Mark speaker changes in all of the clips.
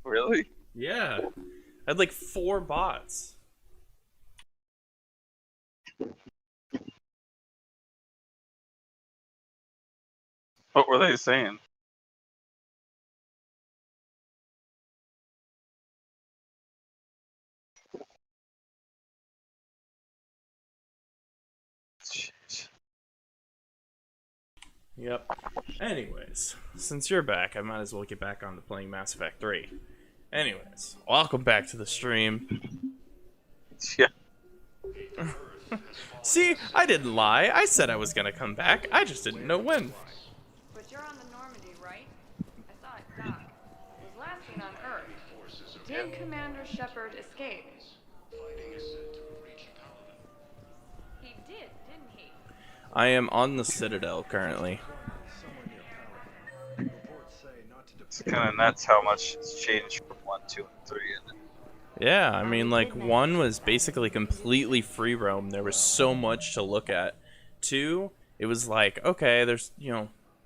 Speaker 1: Really?
Speaker 2: Yeah. I had like 4 bots.
Speaker 1: What were they saying?
Speaker 2: Yep. Anyways, since you're back, I might as well get back on to playing Mass Effect 3. Anyways, welcome back to the stream.
Speaker 1: Yeah.
Speaker 2: See, I didn't lie. I said I was gonna come back. I just didn't know when.
Speaker 3: But you're on the Normandy, right? I saw it dock. It was last seen on Earth. Did Commander Shepard escape? He did, didn't he?
Speaker 2: I am on the Citadel currently.
Speaker 1: It's kind of nuts how much it's changed from 1, 2, and 3. Isn't it?
Speaker 2: Yeah, I mean, like, 1 was basically completely free roam. There was so much to look at. 2, it was like, okay, there's,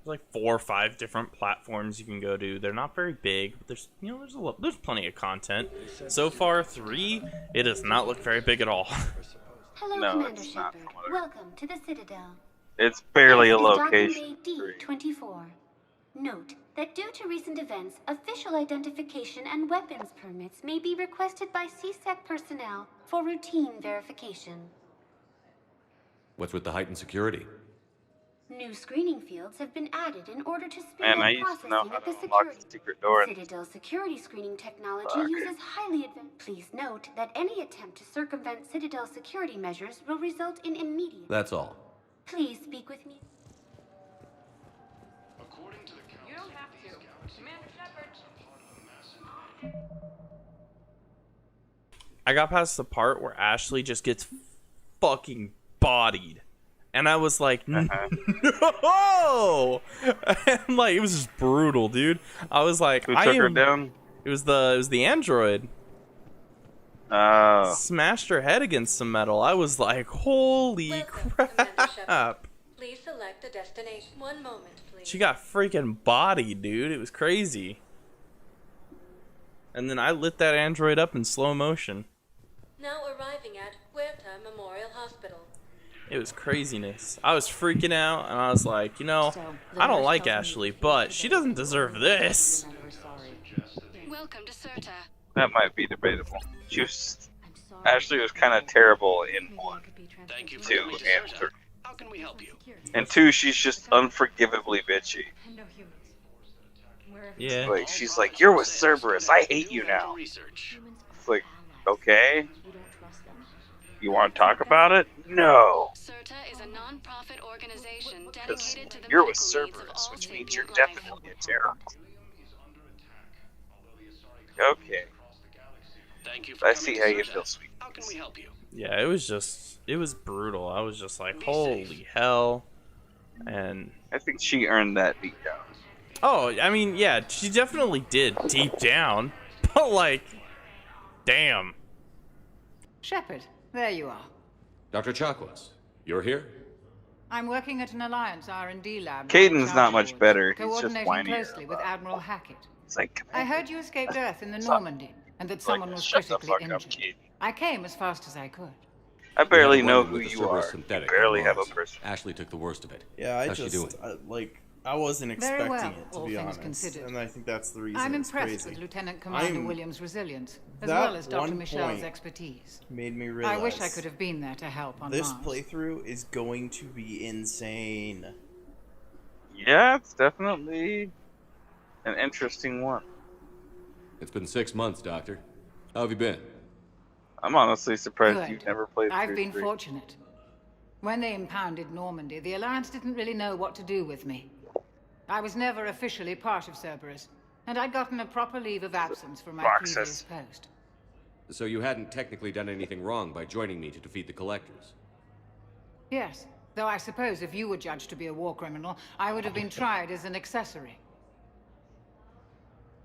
Speaker 2: like 4 or 5 different platforms you can go to. They're not very big, but there's, there's plenty of content. So far, 3, it does not look very big at all.
Speaker 4: Hello,
Speaker 1: No,
Speaker 4: Commander
Speaker 1: it's not.
Speaker 4: Shepard. Welcome to the Citadel.
Speaker 1: It's barely a
Speaker 4: This is Docking
Speaker 1: location.
Speaker 4: Bay D-24. Note that due to recent events, official identification and weapons permits may be requested by CSEC personnel for routine verification.
Speaker 5: What's with the heightened security?
Speaker 4: New screening fields have been added in order to speed
Speaker 1: Man, I
Speaker 4: up
Speaker 1: used to know
Speaker 4: processing
Speaker 1: how
Speaker 4: of
Speaker 1: to
Speaker 4: the
Speaker 1: unlock
Speaker 4: security.
Speaker 1: the secret door.
Speaker 4: Citadel security screening technology
Speaker 1: Fuck.
Speaker 4: uses highly advanced. Please note that any attempt to circumvent Citadel security measures will result in immediate.
Speaker 5: That's all.
Speaker 4: Please speak with me.
Speaker 3: You don't have to. Commander Shepard.
Speaker 2: I got past the part where Ashley just gets fucking bodied. And I was like, no! And like, it was just brutal, dude. I was like,
Speaker 1: Who took her down?
Speaker 2: It was the android.
Speaker 1: Oh.
Speaker 2: Smashed her head against some metal. I was like, holy
Speaker 6: Welcome, Commander Shepard.
Speaker 2: crap.
Speaker 6: Please select a destination. One moment, please.
Speaker 2: She got freaking bodied, dude. It was crazy. And then I lit that android up in slow motion.
Speaker 6: Now arriving at Huerta Memorial Hospital.
Speaker 2: It was craziness. I was freaking out, and I was like, I don't like Ashley, but she doesn't deserve this.
Speaker 6: Welcome to Huerta.
Speaker 1: That might be debatable. Ashley was kind of terrible in 1,
Speaker 7: Thank you for
Speaker 1: 2,
Speaker 7: coming to
Speaker 1: and
Speaker 7: Certa.
Speaker 1: 3.
Speaker 7: How can we help you?
Speaker 1: And 2, she's just unforgivably bitchy.
Speaker 2: Yeah.
Speaker 1: Like, she's like, you're with Cerberus. I hate you now.
Speaker 7: Research.
Speaker 1: It's like, okay. You want to talk about it? No.
Speaker 6: Certa is a non-profit organization
Speaker 1: Because
Speaker 6: dedicated to the
Speaker 1: you're with
Speaker 6: medical needs of
Speaker 1: Cerberus,
Speaker 6: all
Speaker 1: which means you're
Speaker 6: sentient life.
Speaker 1: definitely a terrorist. Okay.
Speaker 7: Thank you for
Speaker 1: I
Speaker 7: coming
Speaker 1: see
Speaker 7: to
Speaker 1: how you
Speaker 7: Certa.
Speaker 1: feel, sweet.
Speaker 7: How can we help you?
Speaker 2: Yeah, it was brutal. I was just like, holy hell. And,
Speaker 1: I think she earned that beatdown.
Speaker 2: oh, I mean, yeah, she definitely did deep down. But, like, damn.
Speaker 8: Shepard, there you are.
Speaker 5: Dr. Chakwas, you're here?
Speaker 8: I'm working at an Alliance R&D lab.
Speaker 1: Caden's not much better. He's just
Speaker 8: coordinating
Speaker 1: whinier
Speaker 8: closely with Admiral Hackett.
Speaker 1: It's like,
Speaker 8: I heard you escaped Earth in the
Speaker 1: Stop.
Speaker 8: Normandy, and that someone was
Speaker 1: shut the
Speaker 8: critically
Speaker 1: fuck up,
Speaker 8: injured.
Speaker 1: kid.
Speaker 8: I came as fast as I could.
Speaker 1: I barely
Speaker 5: You had
Speaker 1: know
Speaker 5: one
Speaker 1: who
Speaker 5: with the
Speaker 1: you
Speaker 5: Cerberus
Speaker 1: are. You
Speaker 5: synthetic
Speaker 1: barely
Speaker 5: on
Speaker 1: have a
Speaker 5: Mars.
Speaker 1: person.
Speaker 5: Ashley took the worst of it.
Speaker 2: Yeah,
Speaker 5: How's she doing?
Speaker 2: I wasn't
Speaker 8: Very
Speaker 2: expecting
Speaker 8: well,
Speaker 2: it, to
Speaker 8: all
Speaker 2: be
Speaker 8: things
Speaker 2: honest.
Speaker 8: considered.
Speaker 2: And I think that's the reason
Speaker 8: I'm
Speaker 2: it's
Speaker 8: impressed
Speaker 2: crazy.
Speaker 8: with Lieutenant Commander
Speaker 2: I'm-
Speaker 8: Williams' resilience, as
Speaker 2: that
Speaker 8: well as Dr.
Speaker 2: one
Speaker 8: Michelle's
Speaker 2: point
Speaker 8: expertise.
Speaker 2: Made me realize
Speaker 8: I wish I could have been there to help on
Speaker 2: this
Speaker 8: Mars.
Speaker 2: playthrough is going to be insane.
Speaker 1: Yeah, it's definitely an interesting one.
Speaker 5: It's been 6 months, Doctor. How have you been?
Speaker 1: I'm honestly surprised
Speaker 8: Good.
Speaker 1: you've never played
Speaker 8: I've
Speaker 1: through
Speaker 8: been
Speaker 1: 3.
Speaker 8: fortunate. When they impounded Normandy, the Alliance didn't really know what to do with me. I was never officially part of Cerberus, and I'd gotten a proper leave of absence from my
Speaker 1: Boxes.
Speaker 8: previous post.
Speaker 5: So you hadn't technically done anything wrong by joining me to defeat the Collectors.
Speaker 8: Yes, though I suppose if you were judged to be a war criminal, I would have been tried as an accessory.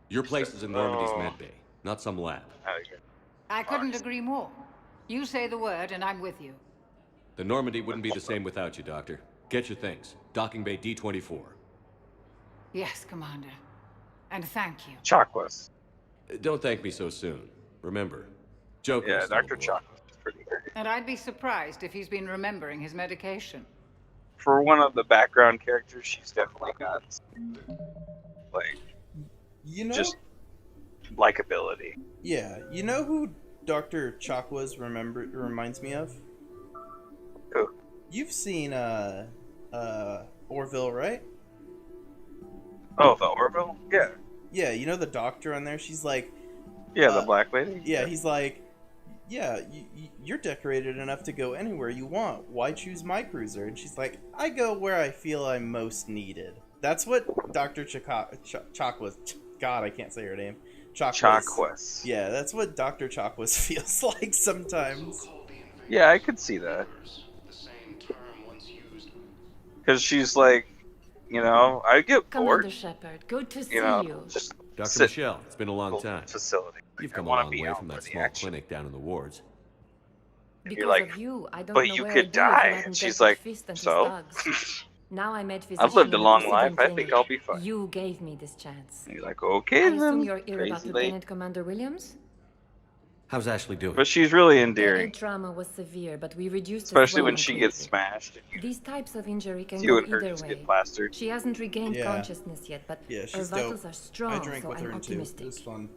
Speaker 5: Your place is in Normandy's
Speaker 1: Oh.
Speaker 5: med bay, not some lab.
Speaker 1: Out of here.
Speaker 8: I couldn't agree more. You say the word, and I'm with you.
Speaker 5: The Normandy wouldn't be the same without you, Doctor. Get your things. Docking bay D-24.
Speaker 8: Yes, Commander. And thank you.
Speaker 1: Chakwas.
Speaker 5: Don't thank me so soon. Remember, Joker's
Speaker 1: Yeah,
Speaker 5: still
Speaker 1: Dr.
Speaker 5: aboard.
Speaker 1: Chalk was pretty great.
Speaker 8: And I'd be surprised if he's been remembering his medication.
Speaker 1: For one of the background characters, she's definitely got like
Speaker 2: You know,
Speaker 1: just likability.
Speaker 2: yeah, you know who Dr. Chakwas reminds me of?
Speaker 1: Who?
Speaker 2: You've seen Orville, right?
Speaker 1: Oh, the Orville? Yeah.
Speaker 2: Yeah, you know the doctor on there? She's like,
Speaker 1: Yeah, the black lady?
Speaker 2: yeah, he's like, yeah, you're decorated enough to go anywhere you want. Why choose my cruiser? And she's like, I go where I feel I'm most needed. That's what Dr. Chakwas, God, I can't say her name.
Speaker 1: Chakwas.
Speaker 2: Yeah, that's what Dr. Chakwas feels like sometimes.
Speaker 1: Yeah, I could see that. Because she's like, you know, I get
Speaker 9: Commander
Speaker 1: bored,
Speaker 9: Shepard, good to see
Speaker 1: you know,
Speaker 9: you.
Speaker 1: just
Speaker 5: Dr.
Speaker 1: sit
Speaker 5: Michelle, it's been a long
Speaker 1: in
Speaker 5: time.
Speaker 1: the facility.
Speaker 5: You've
Speaker 1: I
Speaker 5: come a
Speaker 1: wanna
Speaker 5: long
Speaker 1: be
Speaker 5: way
Speaker 1: out
Speaker 5: from
Speaker 1: for
Speaker 5: that
Speaker 1: the
Speaker 5: small
Speaker 1: action.
Speaker 5: clinic down in the wards.
Speaker 9: Because
Speaker 1: You're like,
Speaker 9: of you, I don't
Speaker 1: but
Speaker 9: know
Speaker 1: you
Speaker 9: where
Speaker 1: could
Speaker 9: I'd be if
Speaker 1: die.
Speaker 9: you hadn't
Speaker 1: And she's
Speaker 9: taken
Speaker 1: like,
Speaker 9: Fist and his
Speaker 1: so?
Speaker 9: thugs. Now I met
Speaker 1: I've lived a
Speaker 9: physician
Speaker 1: long
Speaker 9: in
Speaker 1: life. I
Speaker 9: Precision
Speaker 1: think
Speaker 9: Clinic.
Speaker 1: I'll be fine.
Speaker 9: You gave me this chance.
Speaker 1: And you're like,
Speaker 9: I
Speaker 1: okay
Speaker 9: assume
Speaker 1: then.
Speaker 9: you're here about
Speaker 1: Crazy late.
Speaker 9: Lieutenant Commander Williams?
Speaker 5: How's Ashley doing?
Speaker 1: But she's really
Speaker 9: The
Speaker 1: endearing,
Speaker 9: head trauma was severe, but we reduced the
Speaker 1: especially when
Speaker 9: swelling
Speaker 1: she gets
Speaker 9: quickly.
Speaker 1: smashed. And
Speaker 9: These types of injury can
Speaker 1: you
Speaker 9: go
Speaker 1: and her
Speaker 9: either
Speaker 1: just
Speaker 9: way.
Speaker 1: get plastered.
Speaker 9: She hasn't regained
Speaker 2: Yeah.
Speaker 9: consciousness yet, but
Speaker 2: Yeah,
Speaker 9: her
Speaker 2: she's
Speaker 9: vitals
Speaker 2: dope.
Speaker 9: are strong,
Speaker 2: I drank
Speaker 9: so
Speaker 2: with her
Speaker 9: I'm
Speaker 2: too. It
Speaker 9: optimistic.
Speaker 2: was fun.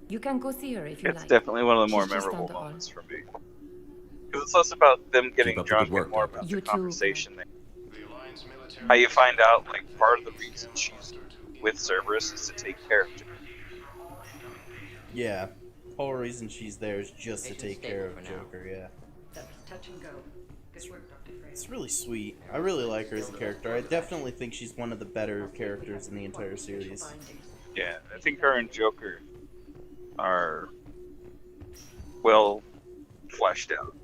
Speaker 9: You can go see her if you
Speaker 1: It's
Speaker 9: like.
Speaker 1: definitely one of the more
Speaker 9: She's just
Speaker 1: memorable
Speaker 9: down the hall.
Speaker 1: moments for me. Because it's less about them getting
Speaker 5: Keep up the
Speaker 1: drunk
Speaker 5: good work,
Speaker 1: and more
Speaker 5: Doctor.
Speaker 1: about
Speaker 9: You
Speaker 1: the
Speaker 9: too.
Speaker 1: conversation. How you find out, like, part of the reason she's with Cerberus is to take care of Joker.
Speaker 2: Yeah, the whole reason she's there is just to take care of Joker, yeah.
Speaker 3: That was touch and go. Good work, Dr. Frey.
Speaker 2: It's really sweet. I really like her as a character. I definitely think she's one of the better characters in the entire series.
Speaker 1: Yeah, I think her and Joker are well fleshed out.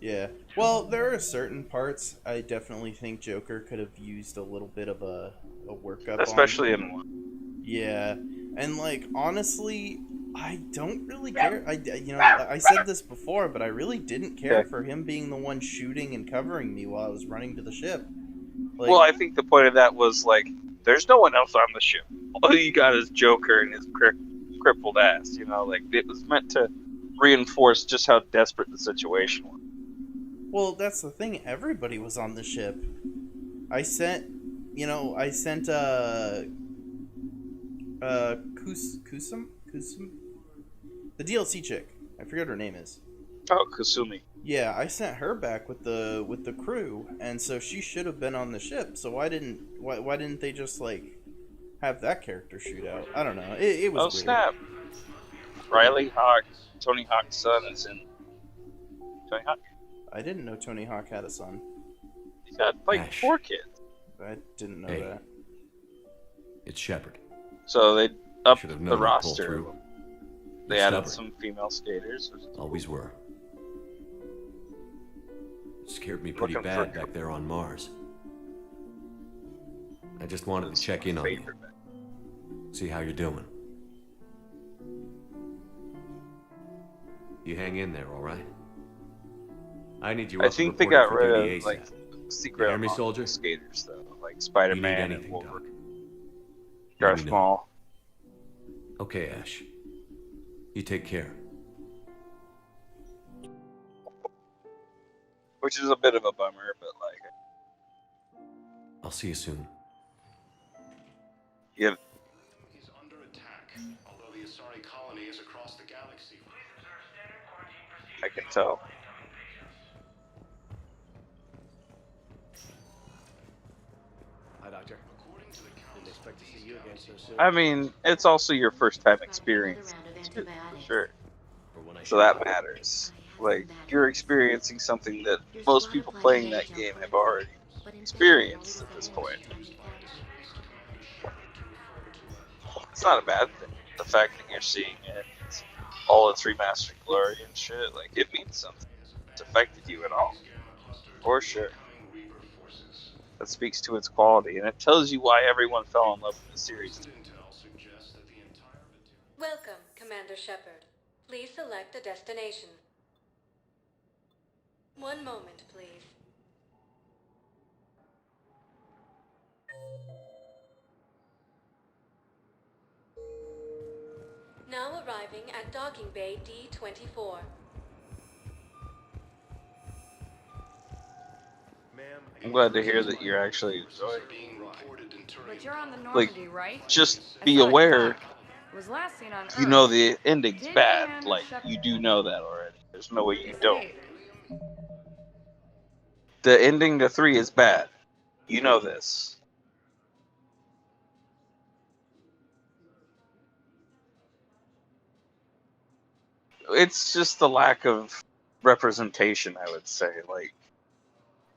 Speaker 2: Yeah. Well, there are certain parts I definitely think Joker could have used a little bit of a workup
Speaker 1: Especially
Speaker 2: on.
Speaker 1: in one.
Speaker 2: Yeah. And, like, honestly, I don't really care. I said this before, but I really didn't care
Speaker 1: Okay.
Speaker 2: for him being the one shooting and covering me while I was running to the ship. Like,
Speaker 1: Well, I think the point of that was, like, there's no one else on the ship. All you got is Joker and his crippled ass, you know? Like, it was meant to reinforce just how desperate the situation was.
Speaker 2: Well, that's the thing. Everybody was on the ship. I sent Kusum, the DLC chick. I forget what her name is.
Speaker 1: Oh, Kasumi.
Speaker 2: Yeah, I sent her back with the crew, and so she should have been on the ship. So why didn't they just like have that character shoot out? I don't know. It was
Speaker 1: Oh,
Speaker 2: weird.
Speaker 1: snap. Riley Hawk, Tony Hawk's son, is in. Tony Hawk?
Speaker 2: I didn't know Tony Hawk had a son.
Speaker 1: He's got, like,
Speaker 5: Ash.
Speaker 1: 4 kids.
Speaker 2: I didn't know
Speaker 5: Hey.
Speaker 2: that.
Speaker 5: It's Shepard.
Speaker 1: So they upped
Speaker 5: Should have
Speaker 1: the
Speaker 5: known he'd pull
Speaker 1: roster.
Speaker 5: through.
Speaker 1: They
Speaker 5: You're
Speaker 1: added
Speaker 5: stubborn.
Speaker 1: some female skaters. Which is
Speaker 5: Always were. Scared me pretty
Speaker 1: Looking
Speaker 5: bad
Speaker 1: for-
Speaker 5: back there on Mars. I just wanted to check in on you.
Speaker 1: favorite.
Speaker 5: See how you're doing. You hang in there, all right? I need you
Speaker 1: I
Speaker 5: up
Speaker 1: think they
Speaker 5: reporting
Speaker 1: got
Speaker 5: for
Speaker 1: rid
Speaker 5: duty
Speaker 1: of, like,
Speaker 5: ASAP.
Speaker 1: secret
Speaker 5: hear me,
Speaker 1: among
Speaker 5: soldier?
Speaker 1: skaters, though. Like
Speaker 5: You need
Speaker 1: Spider-Man and
Speaker 5: anything, Doc.
Speaker 1: Wolverine.
Speaker 5: Let
Speaker 1: Darth
Speaker 5: me know.
Speaker 1: Maul.
Speaker 5: Okay, Ash. You take care.
Speaker 1: Which is a bit of a bummer, but, like,
Speaker 5: I'll see you soon.
Speaker 1: yeah,
Speaker 7: He's under attack, although the Asari colony is across the galaxy.
Speaker 1: I can tell.
Speaker 10: Hi, Doctor. Didn't expect to see you again so soon.
Speaker 1: I mean, it's also your first time experience, for sure. So that matters. Like, you're experiencing something that most people playing that game have already experienced at this point. It's not a bad thing. The fact that you're seeing it, all its remastered glory and shit, like, it means something. It's affected you at all. For sure. That speaks to its quality, and it tells you why everyone fell in love with the series.
Speaker 6: Welcome, Commander Shepard. Please select a destination. One moment, please. Now arriving at docking bay D-24.
Speaker 1: I'm glad to hear that you're actually enjoying it.
Speaker 7: Being reported in
Speaker 3: But
Speaker 7: Turing.
Speaker 3: you're on the Normandy, right?
Speaker 1: Just
Speaker 3: I
Speaker 1: be
Speaker 3: saw it
Speaker 1: aware,
Speaker 3: dock. It was last seen on
Speaker 1: you
Speaker 3: Earth.
Speaker 1: know the ending's
Speaker 3: Did
Speaker 1: bad.
Speaker 3: Commander
Speaker 1: Like,
Speaker 3: Shepard
Speaker 1: you do know that already. There's no way you don't.
Speaker 3: escape?
Speaker 1: The ending to 3 is bad. You know this. It's just the lack of representation, I would say. Like,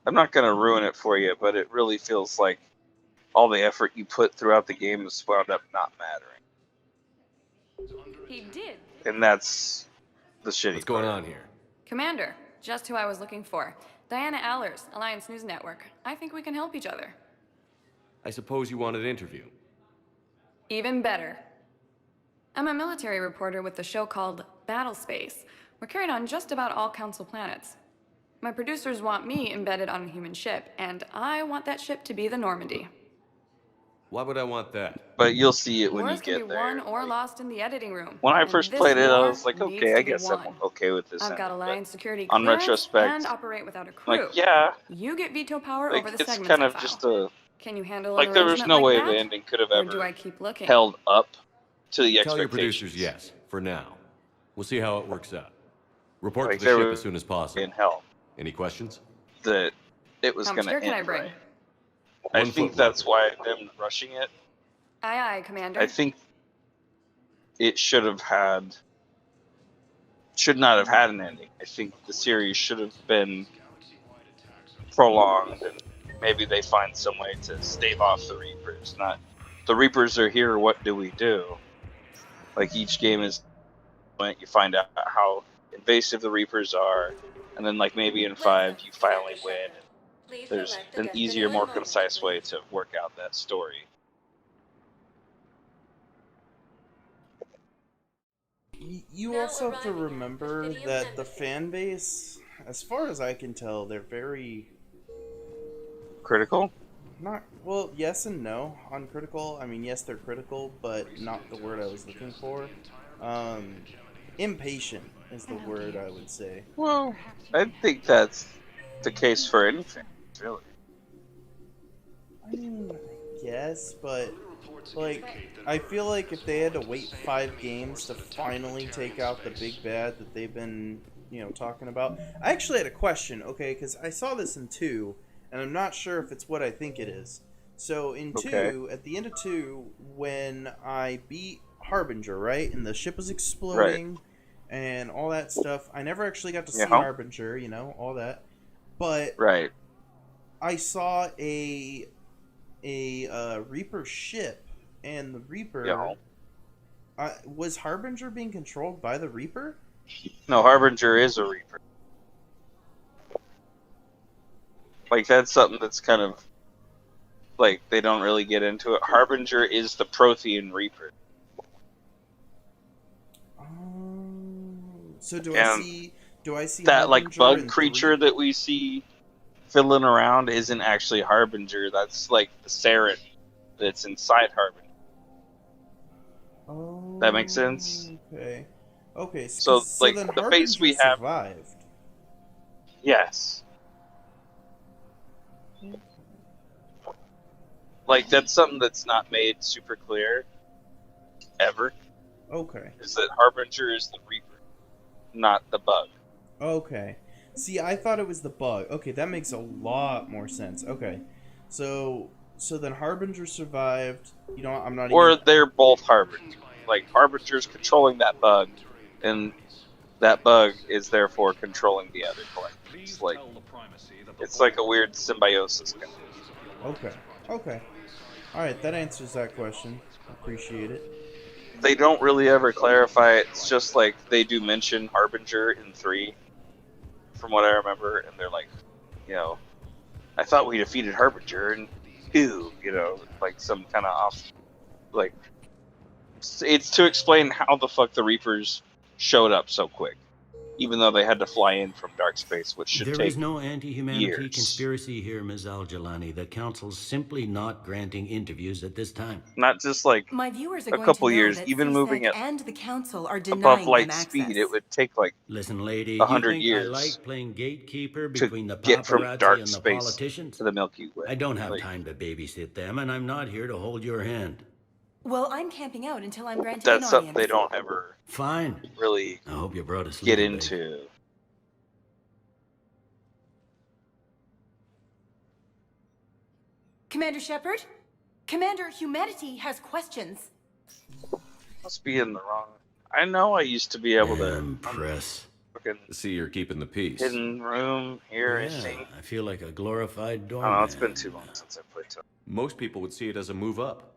Speaker 1: I'm not going to ruin it for you, but it really feels like all the effort you put throughout the game has wound up not mattering.
Speaker 3: He did.
Speaker 1: And that's the shitty
Speaker 5: What's going
Speaker 1: part.
Speaker 5: on here?
Speaker 3: Commander, just who I was looking for. Diana Allers, Alliance News Network. I think we can help each other.
Speaker 5: I suppose you want an interview.
Speaker 3: Even better. I'm a military reporter with the show called Battle Space. We're carried on just about all Council planets. My producers want me embedded on a human ship, and I want that ship to be the Normandy.
Speaker 5: Why would I want that?
Speaker 1: But you'll see it when you
Speaker 3: Wars can
Speaker 1: get
Speaker 3: be
Speaker 1: there.
Speaker 3: won or
Speaker 1: Like,
Speaker 3: lost in the editing room.
Speaker 1: when I
Speaker 3: and
Speaker 1: first
Speaker 3: this
Speaker 1: played it, I
Speaker 3: war
Speaker 1: was like,
Speaker 3: needs
Speaker 1: okay,
Speaker 3: to
Speaker 1: I
Speaker 3: be
Speaker 1: guess
Speaker 3: won.
Speaker 1: I'm okay with this.
Speaker 3: I've got
Speaker 1: ending, but
Speaker 3: Alliance security
Speaker 1: on
Speaker 3: clearance
Speaker 1: retrospect,
Speaker 3: and operate without a crew.
Speaker 1: like, yeah,
Speaker 3: You get veto power
Speaker 1: like,
Speaker 3: over the
Speaker 1: it's
Speaker 3: segments
Speaker 1: kind
Speaker 3: I
Speaker 1: of
Speaker 3: file.
Speaker 1: just a...
Speaker 3: Can you handle
Speaker 1: Like,
Speaker 3: an
Speaker 1: there was
Speaker 3: arrangement
Speaker 1: no
Speaker 3: like
Speaker 1: way
Speaker 3: that?
Speaker 1: the ending could have
Speaker 3: Or do
Speaker 1: ever
Speaker 3: I keep looking?
Speaker 1: held up to the
Speaker 5: Tell your
Speaker 1: expectations.
Speaker 5: producers yes, for now. We'll see how it works out. Report
Speaker 1: Like,
Speaker 5: to the
Speaker 1: there
Speaker 5: ship
Speaker 1: was
Speaker 5: as soon as possible.
Speaker 1: in hell
Speaker 5: Any questions?
Speaker 1: that it was
Speaker 3: How
Speaker 1: going
Speaker 3: much
Speaker 1: to
Speaker 3: gear can I
Speaker 1: end
Speaker 3: bring?
Speaker 1: right. I
Speaker 5: 1
Speaker 1: think
Speaker 5: foot
Speaker 1: that's why them rushing it.
Speaker 3: Aye, aye, Commander.
Speaker 1: I think it should not have had an ending. I think the series should have been prolonged, and maybe they find some way to stave off the Reapers. Not the Reapers are here. What do we do? Like, each game is when you find out how invasive the Reapers are, and then like maybe in 5 you finally win.
Speaker 6: Please
Speaker 1: There's
Speaker 6: select a
Speaker 1: an
Speaker 6: destiny
Speaker 1: easier, more
Speaker 6: one moment.
Speaker 1: concise way to work out that story.
Speaker 2: You
Speaker 6: Now
Speaker 2: also have to
Speaker 6: arriving at
Speaker 2: remember
Speaker 6: Presidium
Speaker 2: that the
Speaker 6: Embassy.
Speaker 2: fan base, as far as I can tell, they're very
Speaker 1: Critical?
Speaker 2: not well. Yes and no on critical. I mean, yes, they're critical, but not the word I was looking for. Impatient is the word I would say.
Speaker 1: Well, I think that's the case for anything, really.
Speaker 2: I mean, yes, but like, I feel like if they had to wait 5 games to finally take out the big bad that they've been, talking about. I actually had a question, okay, because I saw this in 2, and I'm not sure if it's what I think it is. So in 2, at the end of 2, when I beat Harbinger, right, and the ship was exploding and all that stuff, I never actually got to see Harbinger, all that. But
Speaker 1: Right.
Speaker 2: I saw a Reaper ship, and the Reaper was Harbinger being controlled by the Reaper?
Speaker 1: No, Harbinger is a Reaper. Like, that's something that's kind of like they don't really get into it. Harbinger is the Prothean Reaper.
Speaker 2: So do
Speaker 1: And
Speaker 2: I see
Speaker 1: that like
Speaker 2: Harbinger
Speaker 1: bug
Speaker 2: in
Speaker 1: creature
Speaker 2: 3?
Speaker 1: that we see fiddling around isn't actually Harbinger. That's like the Saren that's inside Harbinger.
Speaker 2: Oh,
Speaker 1: That makes sense?
Speaker 2: Okay. Okay.
Speaker 1: So, like,
Speaker 2: then
Speaker 1: the base we
Speaker 2: Harbinger
Speaker 1: have-
Speaker 2: survived.
Speaker 1: Yes. Like, that's something that's not made super clear ever.
Speaker 2: Okay.
Speaker 1: Is that Harbinger is the Reaper, not the bug.
Speaker 2: Okay. See, I thought it was the bug. Okay, that makes a lot more sense. Okay. So then Harbinger survived. I'm not
Speaker 1: Or
Speaker 2: even...
Speaker 1: they're both Harbinger. Like, Harbinger's controlling that bug, and that bug is therefore controlling the other collectors. Like, it's like a weird symbiosis kind of.
Speaker 2: Okay. Okay. Alright, that answers that question. Appreciate it.
Speaker 1: They don't really ever clarify it. It's just like they do mention Harbinger in 3, from what I remember, and they're like, I thought we defeated Harbinger, and like some kind of off, like, it's to explain how the fuck the Reapers showed up so quick. even though they had to fly in from dark space, which should
Speaker 11: There
Speaker 1: take
Speaker 11: is no anti-humanity
Speaker 1: years.
Speaker 11: conspiracy here, Ms. Al-Jalani. The Council's simply not granting interviews at this time.
Speaker 1: Not just like
Speaker 12: My viewers are
Speaker 1: a
Speaker 12: going
Speaker 1: couple
Speaker 12: to know
Speaker 1: years,
Speaker 12: that
Speaker 1: even
Speaker 12: CSEC
Speaker 1: moving at
Speaker 12: and the Council are denying
Speaker 1: above
Speaker 12: them
Speaker 1: light
Speaker 12: access.
Speaker 1: speed, it would take like
Speaker 11: Listen, lady,
Speaker 1: 100
Speaker 11: you think
Speaker 1: years
Speaker 11: I like playing gatekeeper
Speaker 1: to
Speaker 11: between the
Speaker 1: get from
Speaker 11: paparazzi
Speaker 1: dark
Speaker 11: and the
Speaker 1: space
Speaker 11: politicians?
Speaker 1: to the Milky Way.
Speaker 11: I don't have
Speaker 1: Like,
Speaker 11: time to babysit them, and I'm not here to hold your hand.
Speaker 12: Well, I'm camping out until I'm granted
Speaker 1: That's
Speaker 12: an
Speaker 1: something
Speaker 12: audience.
Speaker 1: they don't ever
Speaker 11: Fine.
Speaker 1: really
Speaker 11: I hope you brought a sleep
Speaker 1: get
Speaker 11: bag.
Speaker 1: into.
Speaker 12: Commander Shepard? Commander, humanity has questions.
Speaker 1: Must be in the wrong. I know I used to be able to.
Speaker 11: Impress.
Speaker 1: Fucking
Speaker 5: See, you're keeping the peace.
Speaker 1: hidden room here. I
Speaker 11: Yeah,
Speaker 1: think.
Speaker 11: I feel like a glorified
Speaker 1: I don't
Speaker 11: doorman.
Speaker 1: know. It's been too long since I played.
Speaker 5: Most people would see it as a move up.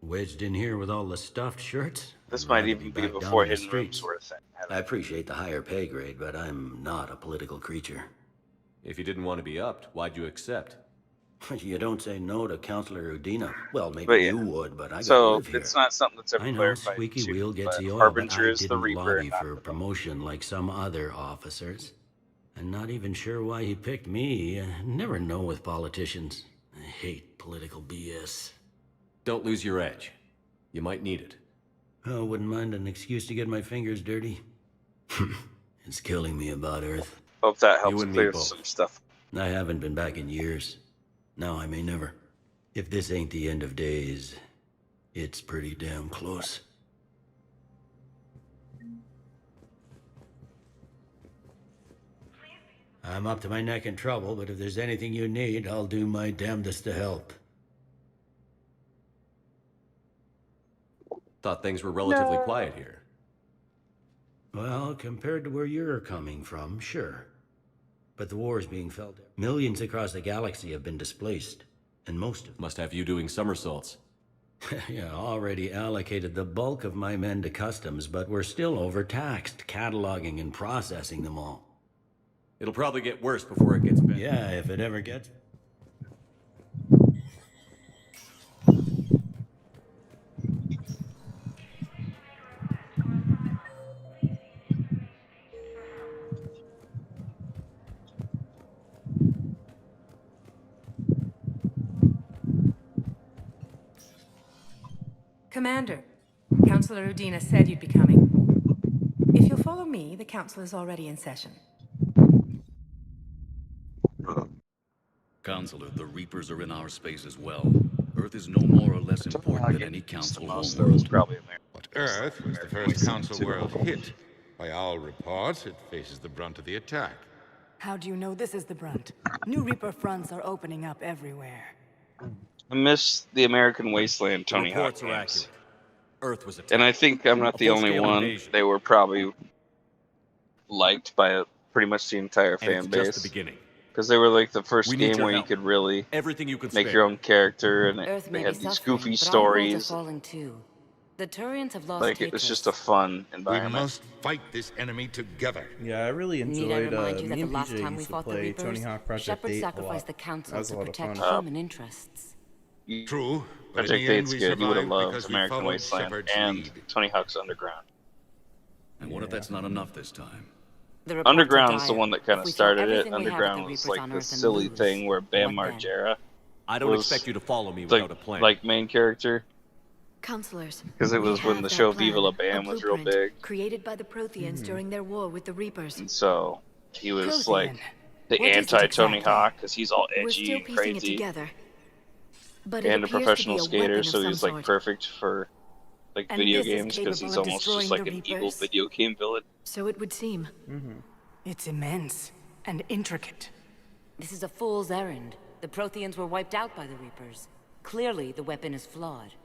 Speaker 11: Wedged in here with all the stuffed shirts.
Speaker 1: This
Speaker 11: I'd
Speaker 1: might
Speaker 11: rather
Speaker 1: even be
Speaker 11: back down
Speaker 1: before
Speaker 11: in the
Speaker 1: hidden rooms
Speaker 11: streets.
Speaker 1: were a thing.
Speaker 11: I appreciate the higher pay grade, but I'm not a political creature.
Speaker 5: If you didn't want to be upped, why'd you accept?
Speaker 11: You don't say no to Counselor Udina. Well, maybe
Speaker 1: But yeah.
Speaker 11: you would, but I gotta
Speaker 1: So
Speaker 11: live here.
Speaker 1: it's not something that's ever
Speaker 11: I know
Speaker 1: clarified.
Speaker 11: Squeaky
Speaker 1: too,
Speaker 11: Wheel gets
Speaker 1: but
Speaker 11: the oil,
Speaker 1: Harbinger
Speaker 11: but I
Speaker 1: is the
Speaker 11: didn't
Speaker 1: Reaper.
Speaker 11: lobby for promotion like some other officers. I'm not even sure why he picked me. I never know with politicians. I hate political BS.
Speaker 5: Don't lose your edge. You might need it.
Speaker 11: Oh, wouldn't mind an excuse to get my fingers dirty. It's killing me about Earth.
Speaker 1: Hope that
Speaker 5: You
Speaker 1: helps
Speaker 5: and me
Speaker 1: clear
Speaker 5: both.
Speaker 1: some stuff.
Speaker 11: I haven't been back in years. Now I may never. If this ain't the end of days, it's pretty damn close. I'm up to my neck in trouble, but if there's anything you need, I'll do my damnedest to help.
Speaker 5: Thought things were relatively quiet here.
Speaker 11: Well, compared to where you're coming from, sure. But the war's being felt. Millions across the galaxy have been displaced, and most of
Speaker 5: Must have you doing somersaults.
Speaker 11: yeah, already allocated the bulk of my men to customs, but we're still overtaxed, cataloging and processing them all.
Speaker 5: It'll probably get worse before it gets better.
Speaker 11: Yeah, if it ever gets.
Speaker 13: Commander, Councilor Udina said you'd be coming. If you'll follow me, the council is already in session.
Speaker 14: Counselor, the Reapers are in our space as well. Earth is no more or less important than any council homeworld.
Speaker 15: But Earth was the first council world hit. By all reports, it faces the brunt of the attack.
Speaker 16: How do you know this is the brunt? New Reaper fronts are opening up everywhere.
Speaker 1: I miss the American Wasteland Tony Hawk
Speaker 5: Reports are
Speaker 1: games.
Speaker 5: accurate. Earth was attacked.
Speaker 1: And I think I'm not
Speaker 5: A
Speaker 1: the only
Speaker 5: full-scale
Speaker 1: one.
Speaker 5: invasion.
Speaker 1: They were probably liked by pretty much the entire
Speaker 5: And
Speaker 1: fan
Speaker 5: it's
Speaker 1: base.
Speaker 5: just the beginning.
Speaker 1: Because they were like the first
Speaker 5: We need
Speaker 1: game
Speaker 5: your
Speaker 1: where you
Speaker 5: help.
Speaker 1: could really
Speaker 5: Everything you can
Speaker 1: make
Speaker 5: spare.
Speaker 1: your own character, and
Speaker 9: Earth
Speaker 1: they
Speaker 9: may
Speaker 1: had
Speaker 9: be
Speaker 1: these
Speaker 9: suffering,
Speaker 1: goofy
Speaker 9: but our worlds are
Speaker 1: stories.
Speaker 9: falling too. The Turians have lost
Speaker 1: Like it was
Speaker 9: hatred.
Speaker 1: just a fun
Speaker 15: We
Speaker 1: environment.
Speaker 15: must fight this enemy together.
Speaker 2: Yeah, I really
Speaker 9: Need I
Speaker 2: enjoyed.
Speaker 9: remind you
Speaker 2: Me
Speaker 9: that the
Speaker 2: and
Speaker 9: last
Speaker 2: PJ
Speaker 9: time we
Speaker 2: used to
Speaker 9: fought the
Speaker 2: play
Speaker 9: Reapers,
Speaker 2: Tony Hawk Project
Speaker 9: Shepard
Speaker 2: 8 a
Speaker 9: sacrificed
Speaker 2: lot.
Speaker 9: the
Speaker 2: That
Speaker 9: council
Speaker 2: was a
Speaker 9: to
Speaker 2: lot of
Speaker 9: protect
Speaker 2: fun.
Speaker 9: human interests.
Speaker 15: True, but in
Speaker 1: Project
Speaker 15: the end
Speaker 1: 8's
Speaker 15: we
Speaker 1: good. You would have
Speaker 15: survived
Speaker 1: loved
Speaker 15: because we
Speaker 1: American
Speaker 15: followed
Speaker 1: Wasteland
Speaker 15: Shepard's
Speaker 1: and
Speaker 15: lead.
Speaker 1: Tony Hawk's Underground.
Speaker 14: And what if that's not enough this time?
Speaker 9: The reports are
Speaker 1: Underground's the
Speaker 9: dire.
Speaker 1: one that kind
Speaker 9: If
Speaker 1: of
Speaker 9: we throw
Speaker 1: started it.
Speaker 9: everything we have at the
Speaker 1: Underground was
Speaker 9: Reapers
Speaker 1: like
Speaker 9: on
Speaker 1: this
Speaker 9: Earth and
Speaker 1: silly
Speaker 9: lose,
Speaker 1: thing where Bam
Speaker 9: what then?
Speaker 1: Margera
Speaker 5: I don't
Speaker 1: was
Speaker 5: expect you to follow me
Speaker 1: like,
Speaker 5: without a plan.
Speaker 1: like main character.
Speaker 16: Counselors,
Speaker 1: Because it
Speaker 16: we
Speaker 1: was when
Speaker 16: have
Speaker 1: the
Speaker 16: that
Speaker 1: show
Speaker 16: plan,
Speaker 1: Viva La
Speaker 16: a
Speaker 1: Bam was real
Speaker 16: blueprint
Speaker 1: big.
Speaker 16: created by the Protheans during their war with the Reapers.
Speaker 1: And so he was
Speaker 16: Prothean.
Speaker 1: like the
Speaker 16: What is it
Speaker 1: anti-Tony
Speaker 16: exactly?
Speaker 1: Hawk because he's all
Speaker 16: We're
Speaker 1: edgy
Speaker 16: still
Speaker 1: and
Speaker 16: piecing it
Speaker 1: crazy
Speaker 16: together. But it
Speaker 1: and a
Speaker 16: appears to be
Speaker 1: professional
Speaker 16: a
Speaker 1: skater,
Speaker 16: weapon
Speaker 1: so
Speaker 16: of
Speaker 1: he's
Speaker 16: some
Speaker 1: like
Speaker 16: sort.
Speaker 1: perfect for like
Speaker 16: And
Speaker 1: video
Speaker 16: this is
Speaker 1: games because he's
Speaker 16: capable of
Speaker 1: almost just
Speaker 16: destroying
Speaker 1: like
Speaker 16: the
Speaker 1: an evil
Speaker 16: Reapers?
Speaker 1: video game villain.
Speaker 16: So it would seem. It's immense and intricate.
Speaker 9: This is a fool's errand. The Protheans were wiped out by the Reapers. Clearly, the weapon is flawed.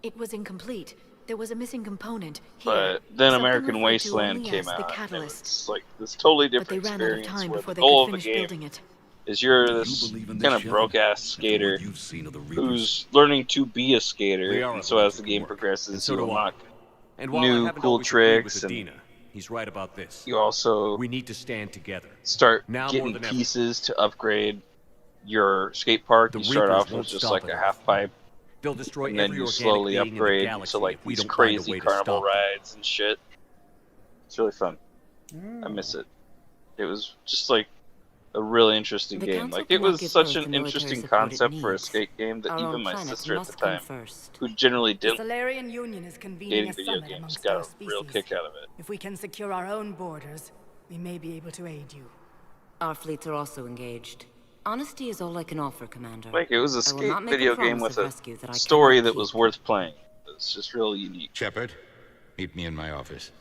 Speaker 16: It was incomplete. There was a missing component.
Speaker 1: But then
Speaker 16: something
Speaker 1: American
Speaker 16: referred to
Speaker 1: Wasteland
Speaker 16: only
Speaker 1: came
Speaker 16: as the
Speaker 1: out, and it
Speaker 16: catalyst.
Speaker 1: was like this totally
Speaker 16: But they
Speaker 1: different
Speaker 16: ran out of
Speaker 1: experience
Speaker 16: time
Speaker 1: where
Speaker 16: before
Speaker 1: the
Speaker 16: they
Speaker 1: goal
Speaker 16: could
Speaker 1: of the
Speaker 16: finish
Speaker 1: game
Speaker 16: building it.
Speaker 1: is you're
Speaker 14: Do you
Speaker 1: this
Speaker 14: believe in this,
Speaker 1: kind of
Speaker 14: Shepard?
Speaker 1: broke-ass
Speaker 14: After
Speaker 1: skater
Speaker 14: what you've seen of the Reapers?
Speaker 1: who's learning to be a
Speaker 5: They
Speaker 1: skater,
Speaker 5: are
Speaker 1: and so as the game
Speaker 5: work. And
Speaker 1: progresses,
Speaker 5: so
Speaker 1: you
Speaker 5: do I.
Speaker 1: unlock
Speaker 5: And while I
Speaker 1: new
Speaker 5: haven't
Speaker 1: cool
Speaker 5: always agreed with
Speaker 1: tricks, and
Speaker 5: Adina, he's right about this.
Speaker 1: you also
Speaker 5: We need to stand together.
Speaker 1: start
Speaker 5: Now more
Speaker 1: getting
Speaker 5: than ever.
Speaker 1: pieces to upgrade your skate park.
Speaker 5: The
Speaker 1: You start
Speaker 5: Reapers
Speaker 1: off
Speaker 5: won't
Speaker 1: with just
Speaker 5: stop
Speaker 1: like
Speaker 5: at
Speaker 1: a
Speaker 5: Earth.
Speaker 1: half pipe,
Speaker 5: They'll destroy
Speaker 1: and then
Speaker 5: every
Speaker 1: you
Speaker 5: organic
Speaker 1: slowly
Speaker 5: being in the
Speaker 1: upgrade
Speaker 5: galaxy
Speaker 1: to like
Speaker 5: if we
Speaker 1: these
Speaker 5: don't find a
Speaker 1: crazy
Speaker 5: way to
Speaker 1: carnival
Speaker 5: stop them.
Speaker 1: rides and shit. It's really fun. I miss it. It was just like a really interesting
Speaker 9: The
Speaker 1: game.
Speaker 9: Council
Speaker 1: Like it
Speaker 9: cannot
Speaker 1: was
Speaker 9: give
Speaker 1: such
Speaker 9: Earth
Speaker 1: an
Speaker 9: the military
Speaker 1: interesting
Speaker 9: support it
Speaker 1: concept for a
Speaker 9: needs.
Speaker 1: skate game that
Speaker 9: Our
Speaker 1: even
Speaker 9: own
Speaker 1: my
Speaker 9: planet
Speaker 1: sister at the
Speaker 9: must come
Speaker 1: time,
Speaker 9: first.
Speaker 1: who generally
Speaker 16: The
Speaker 1: didn't
Speaker 16: Solarian Union is convening
Speaker 1: gating
Speaker 16: a
Speaker 1: video
Speaker 16: summit
Speaker 1: games,
Speaker 16: amongst
Speaker 1: got
Speaker 16: our
Speaker 1: a
Speaker 16: species.
Speaker 1: real kick out of it.
Speaker 16: If we can secure our own borders, we may be able to aid you.
Speaker 9: Our fleets are also engaged. Honesty is all I can offer, Commander.
Speaker 1: Like it was a
Speaker 9: I will
Speaker 1: skate
Speaker 9: not make
Speaker 1: video
Speaker 9: promise
Speaker 1: game with
Speaker 9: of
Speaker 1: a
Speaker 9: rescue that I
Speaker 1: story
Speaker 9: cannot
Speaker 1: that
Speaker 9: keep.
Speaker 1: was worth playing. It's just really unique.
Speaker 15: Shepard, meet me in my office.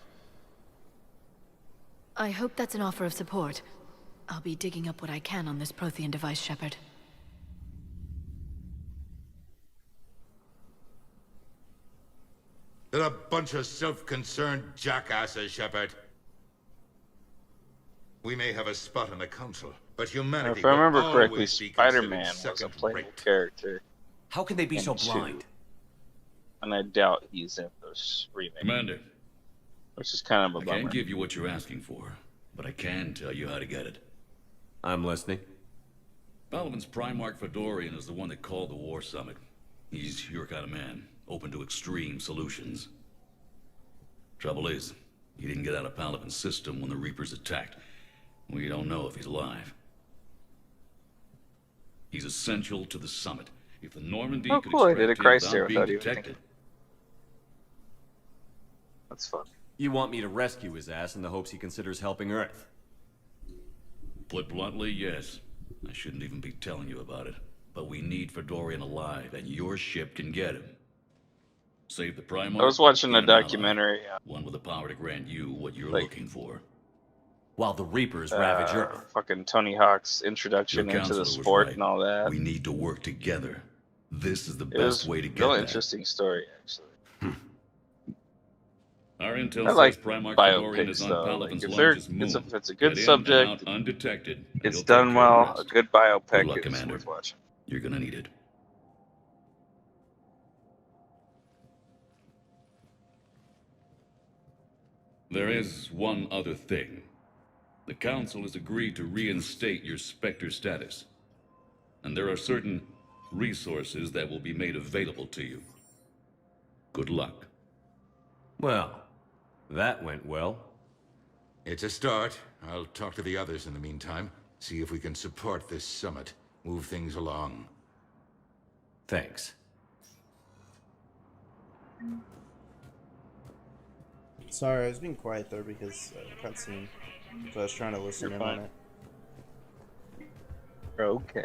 Speaker 12: I hope that's an offer of support. I'll be digging up what I can on this Prothean device, Shepard.
Speaker 15: They're a bunch of self-concerned jackasses, Shepard. We may have a spot on the council, but humanity
Speaker 1: If I remember
Speaker 15: will
Speaker 1: correctly,
Speaker 15: always be
Speaker 1: Spider-Man
Speaker 15: considered
Speaker 1: was a
Speaker 15: second
Speaker 1: playable
Speaker 15: rate.
Speaker 1: character.
Speaker 10: How can they be
Speaker 1: in
Speaker 10: so
Speaker 1: 2.
Speaker 10: blind?
Speaker 1: And I doubt he's in those remakes.
Speaker 14: Commander,
Speaker 1: Which is kind of a
Speaker 14: I
Speaker 1: bummer.
Speaker 14: can't give you what you're asking for, but I can tell you how to get it.
Speaker 5: I'm listening.
Speaker 14: Balvin's Primarch Fedorian is the one that called the War Summit. He's your kind of man, open to extreme solutions. Trouble is, he didn't get out of Palavin's system when the Reapers attacked. We don't know if he's alive. He's essential to the summit. If the Normandy
Speaker 1: Oh,
Speaker 14: could
Speaker 1: cool, I did a
Speaker 14: extract him
Speaker 1: Christ here
Speaker 14: without being
Speaker 1: without even
Speaker 14: detected.
Speaker 1: thinking. That's fun.
Speaker 5: You want me to rescue his ass in the hopes he considers helping Earth?
Speaker 14: Put bluntly, yes. I shouldn't even be telling you about it. But we need Fedorian alive, and your ship can get him. Save the Primarch.
Speaker 1: I was watching a
Speaker 14: get him ally.
Speaker 1: documentary.
Speaker 14: One with the power to grant you what you're
Speaker 1: Like-
Speaker 14: looking for.
Speaker 5: While the Reapers ravage Earth.
Speaker 1: Fucking Tony Hawk's introduction
Speaker 14: Your
Speaker 1: into the
Speaker 14: counselor was
Speaker 1: sport
Speaker 14: right.
Speaker 1: and all that.
Speaker 14: We need to work together. This is the
Speaker 1: It was
Speaker 14: best way to get
Speaker 1: real
Speaker 14: that.
Speaker 1: interesting story, actually.
Speaker 14: Our intel
Speaker 1: I like
Speaker 14: says Primarch Fedorian is
Speaker 1: biopics
Speaker 14: on
Speaker 1: though. Like
Speaker 14: Palavin's
Speaker 1: if they're,
Speaker 14: largest moon.
Speaker 1: if it's a good
Speaker 14: Get in and
Speaker 1: subject,
Speaker 14: out undetected. and
Speaker 1: it's
Speaker 14: he'll take
Speaker 1: done
Speaker 14: care of the
Speaker 1: well. A
Speaker 14: rest.
Speaker 1: good biopic
Speaker 14: Good luck,
Speaker 1: is
Speaker 14: Commander.
Speaker 1: worth watching.
Speaker 14: You're gonna need it. There is one other thing. The Council has agreed to reinstate your Spectre status. And there are certain resources that will be made available to you. Good luck.
Speaker 5: Well, that went well.
Speaker 15: It's a start. I'll talk to the others in the meantime. See if we can support this summit. Move things along.
Speaker 5: Thanks.
Speaker 17: Sorry, I was being quiet there because cutscene. So I was trying to listen
Speaker 1: You're
Speaker 17: in on
Speaker 1: fine.
Speaker 17: it.
Speaker 1: Okay.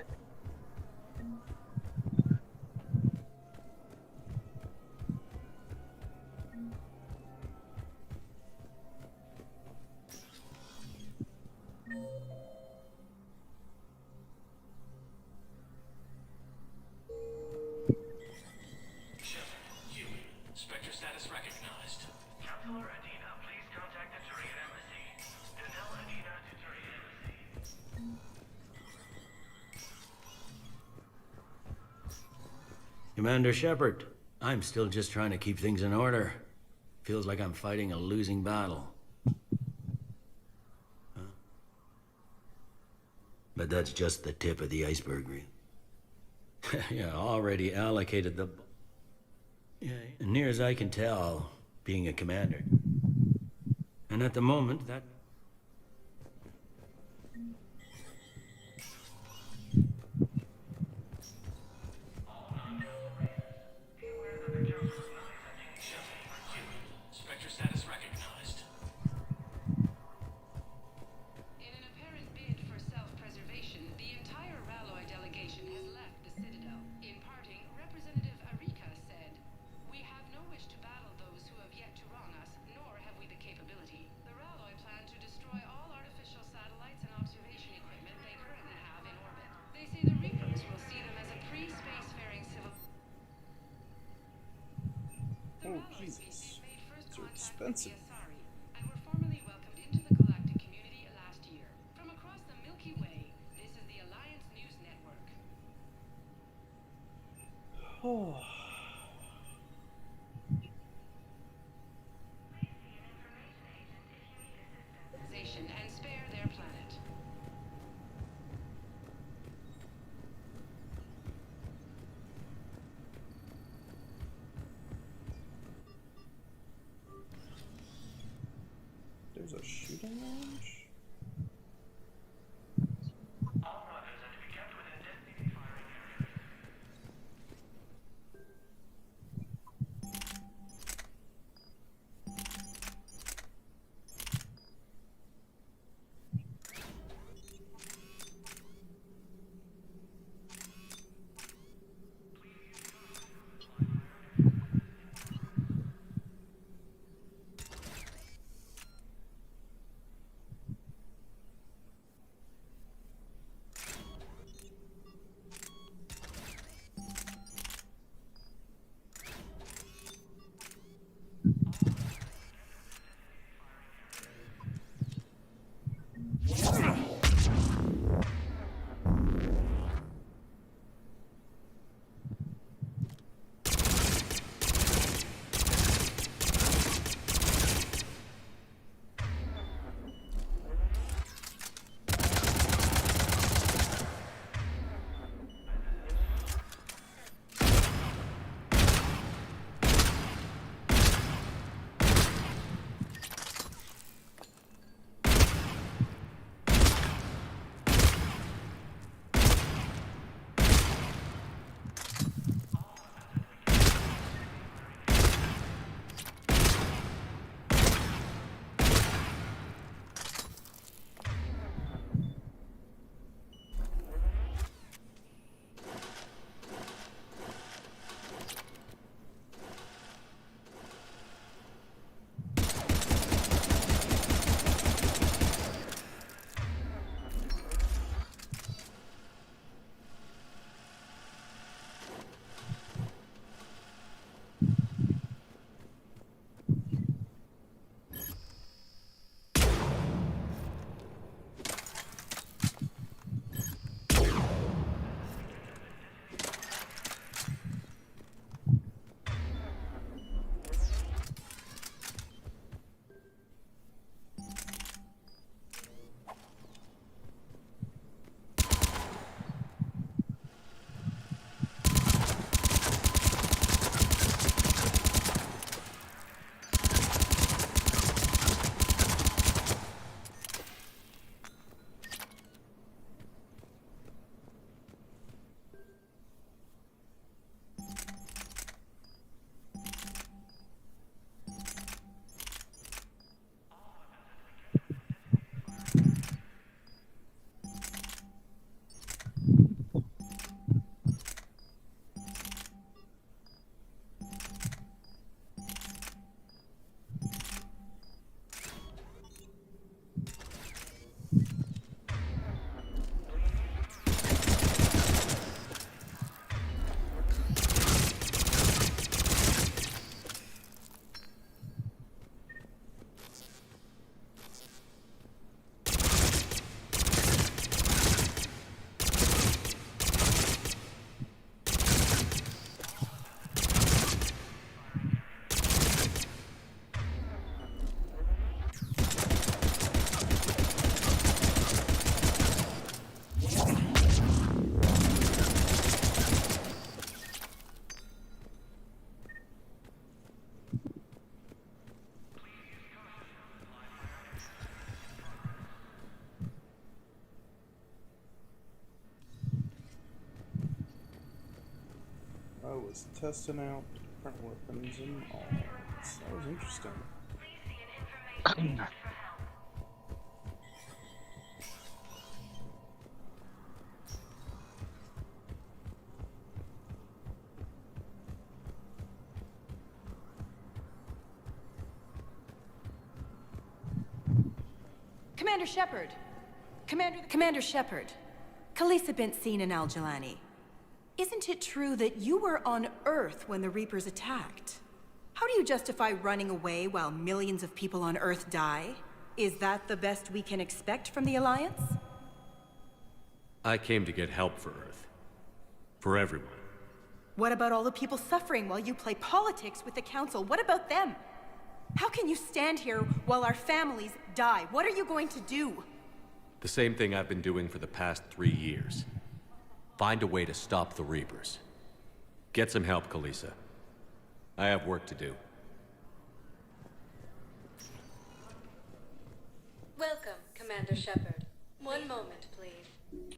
Speaker 7: Spectre status recognized. Counselor Adina, please contact the Turian Embassy. Danelle Adina to Turian Embassy.
Speaker 11: Commander Shepard, I'm still just trying to keep things in order. Feels like I'm fighting a losing battle. Huh? But that's just the tip of the iceberg, really. Yeah, already allocated the... Yeah, near as I can tell, being a commander. And at the moment, that...
Speaker 7: Spectre status recognized.
Speaker 18: In an apparent bid for self-preservation, the entire Ralloy delegation has left the Citadel. In parting, Representative Arika said, "We have no wish to battle those who have yet to wrong us, nor have we the capability. The Ralloy plan to destroy all artificial satellites and observation equipment they currently have in orbit. They say the Reapers will see them as a pre-spacefaring civil..."
Speaker 17: Oh, Jesus. These are expensive.
Speaker 18: And were formally welcomed into the Galactic community last year. From across the Milky Way, this is the Alliance News Network.
Speaker 17: Oh.
Speaker 18: And spare their planet.
Speaker 17: There's a shooting range? I was testing out different weapons and all. That was interesting.
Speaker 13: Commander Shepard! Commander Shepard. Khalisah bint Sin al-Jilani. Isn't it true that you were on Earth when the Reapers attacked? How do you justify running away while millions of people on Earth die? Is that the best we can expect from the Alliance?
Speaker 5: I came to get help for Earth. For everyone.
Speaker 13: What about all the people suffering while you play politics with the Council? What about them? How can you stand here while our families die? What are you going to do?
Speaker 5: The same thing I've been doing for the past 3 years. Find a way to stop the Reapers. Get some help, Khalisah. I have work to do.
Speaker 6: Commander Shepard. One moment, please.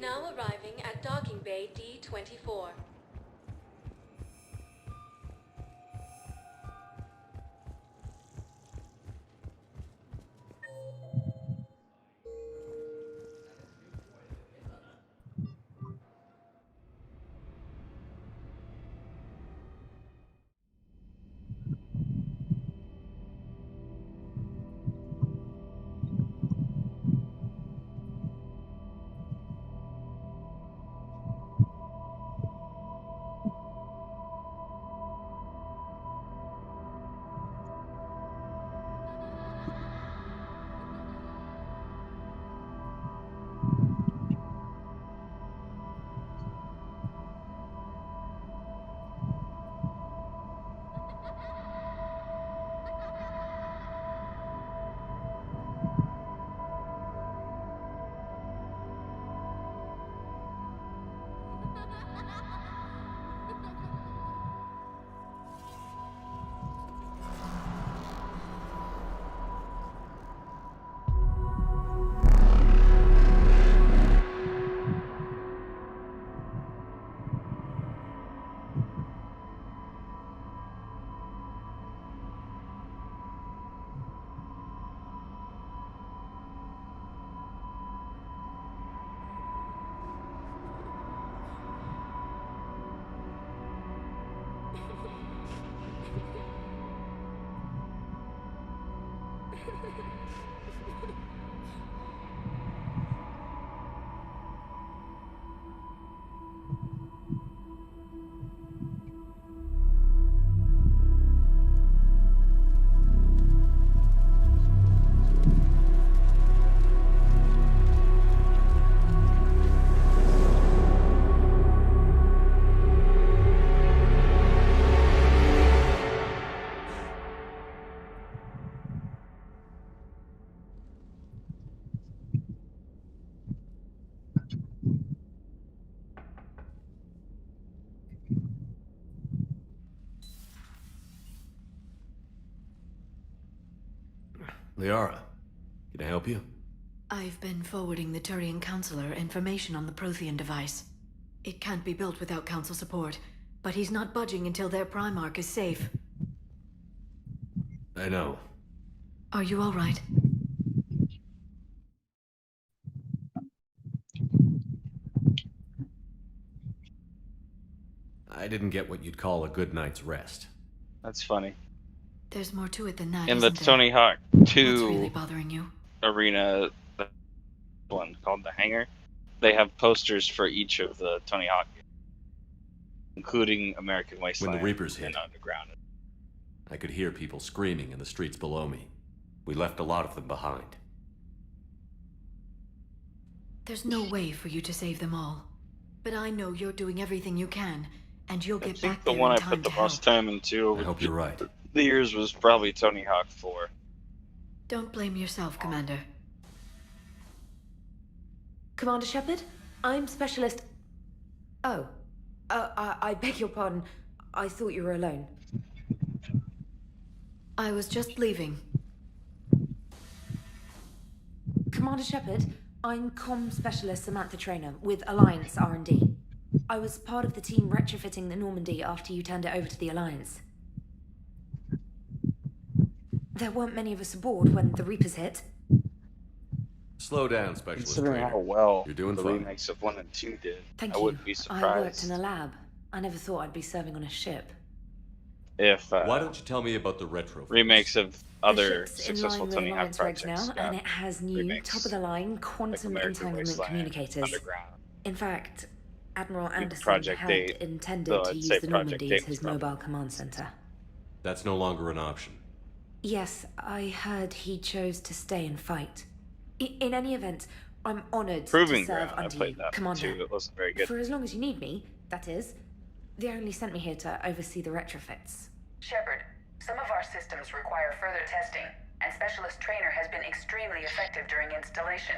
Speaker 6: Now arriving at Docking Bay D-24.
Speaker 10: Liara, can I help you?
Speaker 12: I've been forwarding the Turian Counselor information on the Prothean device. It can't be built without Council support, but he's not budging until their Primarch is safe.
Speaker 10: I know.
Speaker 12: Are you all right?
Speaker 5: I didn't get what you'd call a good night's rest.
Speaker 1: That's funny.
Speaker 12: There's more to it than that,
Speaker 1: In the
Speaker 12: isn't there?
Speaker 1: Tony Hawk 2
Speaker 12: What's really bothering you?
Speaker 1: arena, the one called the Hangar, they have posters for each of the Tony Hawk games, including American Wasteland
Speaker 5: When the Reapers hit,
Speaker 1: and Underground.
Speaker 5: I could hear people screaming in the streets below me. We left a lot of them behind.
Speaker 12: There's no way for you to save them all. But I know you're doing everything you can, and you'll get back
Speaker 1: The
Speaker 12: there
Speaker 1: one
Speaker 12: in
Speaker 1: I
Speaker 12: time
Speaker 1: put the
Speaker 12: to help.
Speaker 1: most time into over
Speaker 5: I hope you're right.
Speaker 1: the years was probably Tony Hawk 4.
Speaker 12: Don't blame yourself, Commander.
Speaker 9: Commander Shepard, I'm Specialist... Oh. I beg your pardon. I thought you were alone.
Speaker 12: I was just leaving.
Speaker 9: Commander Shepard, I'm Comm Specialist Samantha Traynor with Alliance R&D. I was part of the team retrofitting the Normandy after you turned it over to the Alliance. There weren't many of us aboard when the Reapers hit.
Speaker 5: Slow down, Specialist
Speaker 1: Considering
Speaker 5: Trainer.
Speaker 1: how well
Speaker 5: You're doing
Speaker 1: the
Speaker 5: fine.
Speaker 1: remakes of 1 and 2 did,
Speaker 9: Thank
Speaker 1: I
Speaker 9: you.
Speaker 1: wouldn't be
Speaker 9: I worked
Speaker 1: surprised
Speaker 9: in a lab. I never thought I'd be serving on a ship.
Speaker 1: if
Speaker 5: Why don't you tell me about the retro
Speaker 1: remakes of
Speaker 9: The
Speaker 1: other
Speaker 9: ship's in
Speaker 1: successful
Speaker 9: line with
Speaker 1: Tony Hawk
Speaker 9: Alliance regs
Speaker 1: projects
Speaker 9: now,
Speaker 1: got
Speaker 9: and it has new,
Speaker 1: remakes,
Speaker 9: top-of-the-line quantum
Speaker 1: American
Speaker 9: entanglement
Speaker 1: Wasteland,
Speaker 9: communicators.
Speaker 1: Underground.
Speaker 9: In fact, Admiral Anderson
Speaker 1: Project
Speaker 9: had
Speaker 1: 8,
Speaker 9: intended
Speaker 1: though
Speaker 9: to
Speaker 1: I'd
Speaker 9: use
Speaker 1: say
Speaker 9: the
Speaker 1: Project
Speaker 9: Normandy
Speaker 1: 8
Speaker 9: as his
Speaker 1: was probably-
Speaker 9: mobile command center.
Speaker 5: That's no longer an option.
Speaker 9: Yes, I heard he chose to stay and fight. In any event, I'm honored
Speaker 1: Proving
Speaker 9: to serve
Speaker 1: Ground, I
Speaker 9: under
Speaker 1: played
Speaker 9: you,
Speaker 1: that one
Speaker 9: Commander.
Speaker 1: too. It wasn't very good.
Speaker 9: For as long as you need me, that is. They only sent me here to oversee the retrofits.
Speaker 19: Shepard, some of our systems require further testing, and Specialist Trainer has been extremely effective during installation.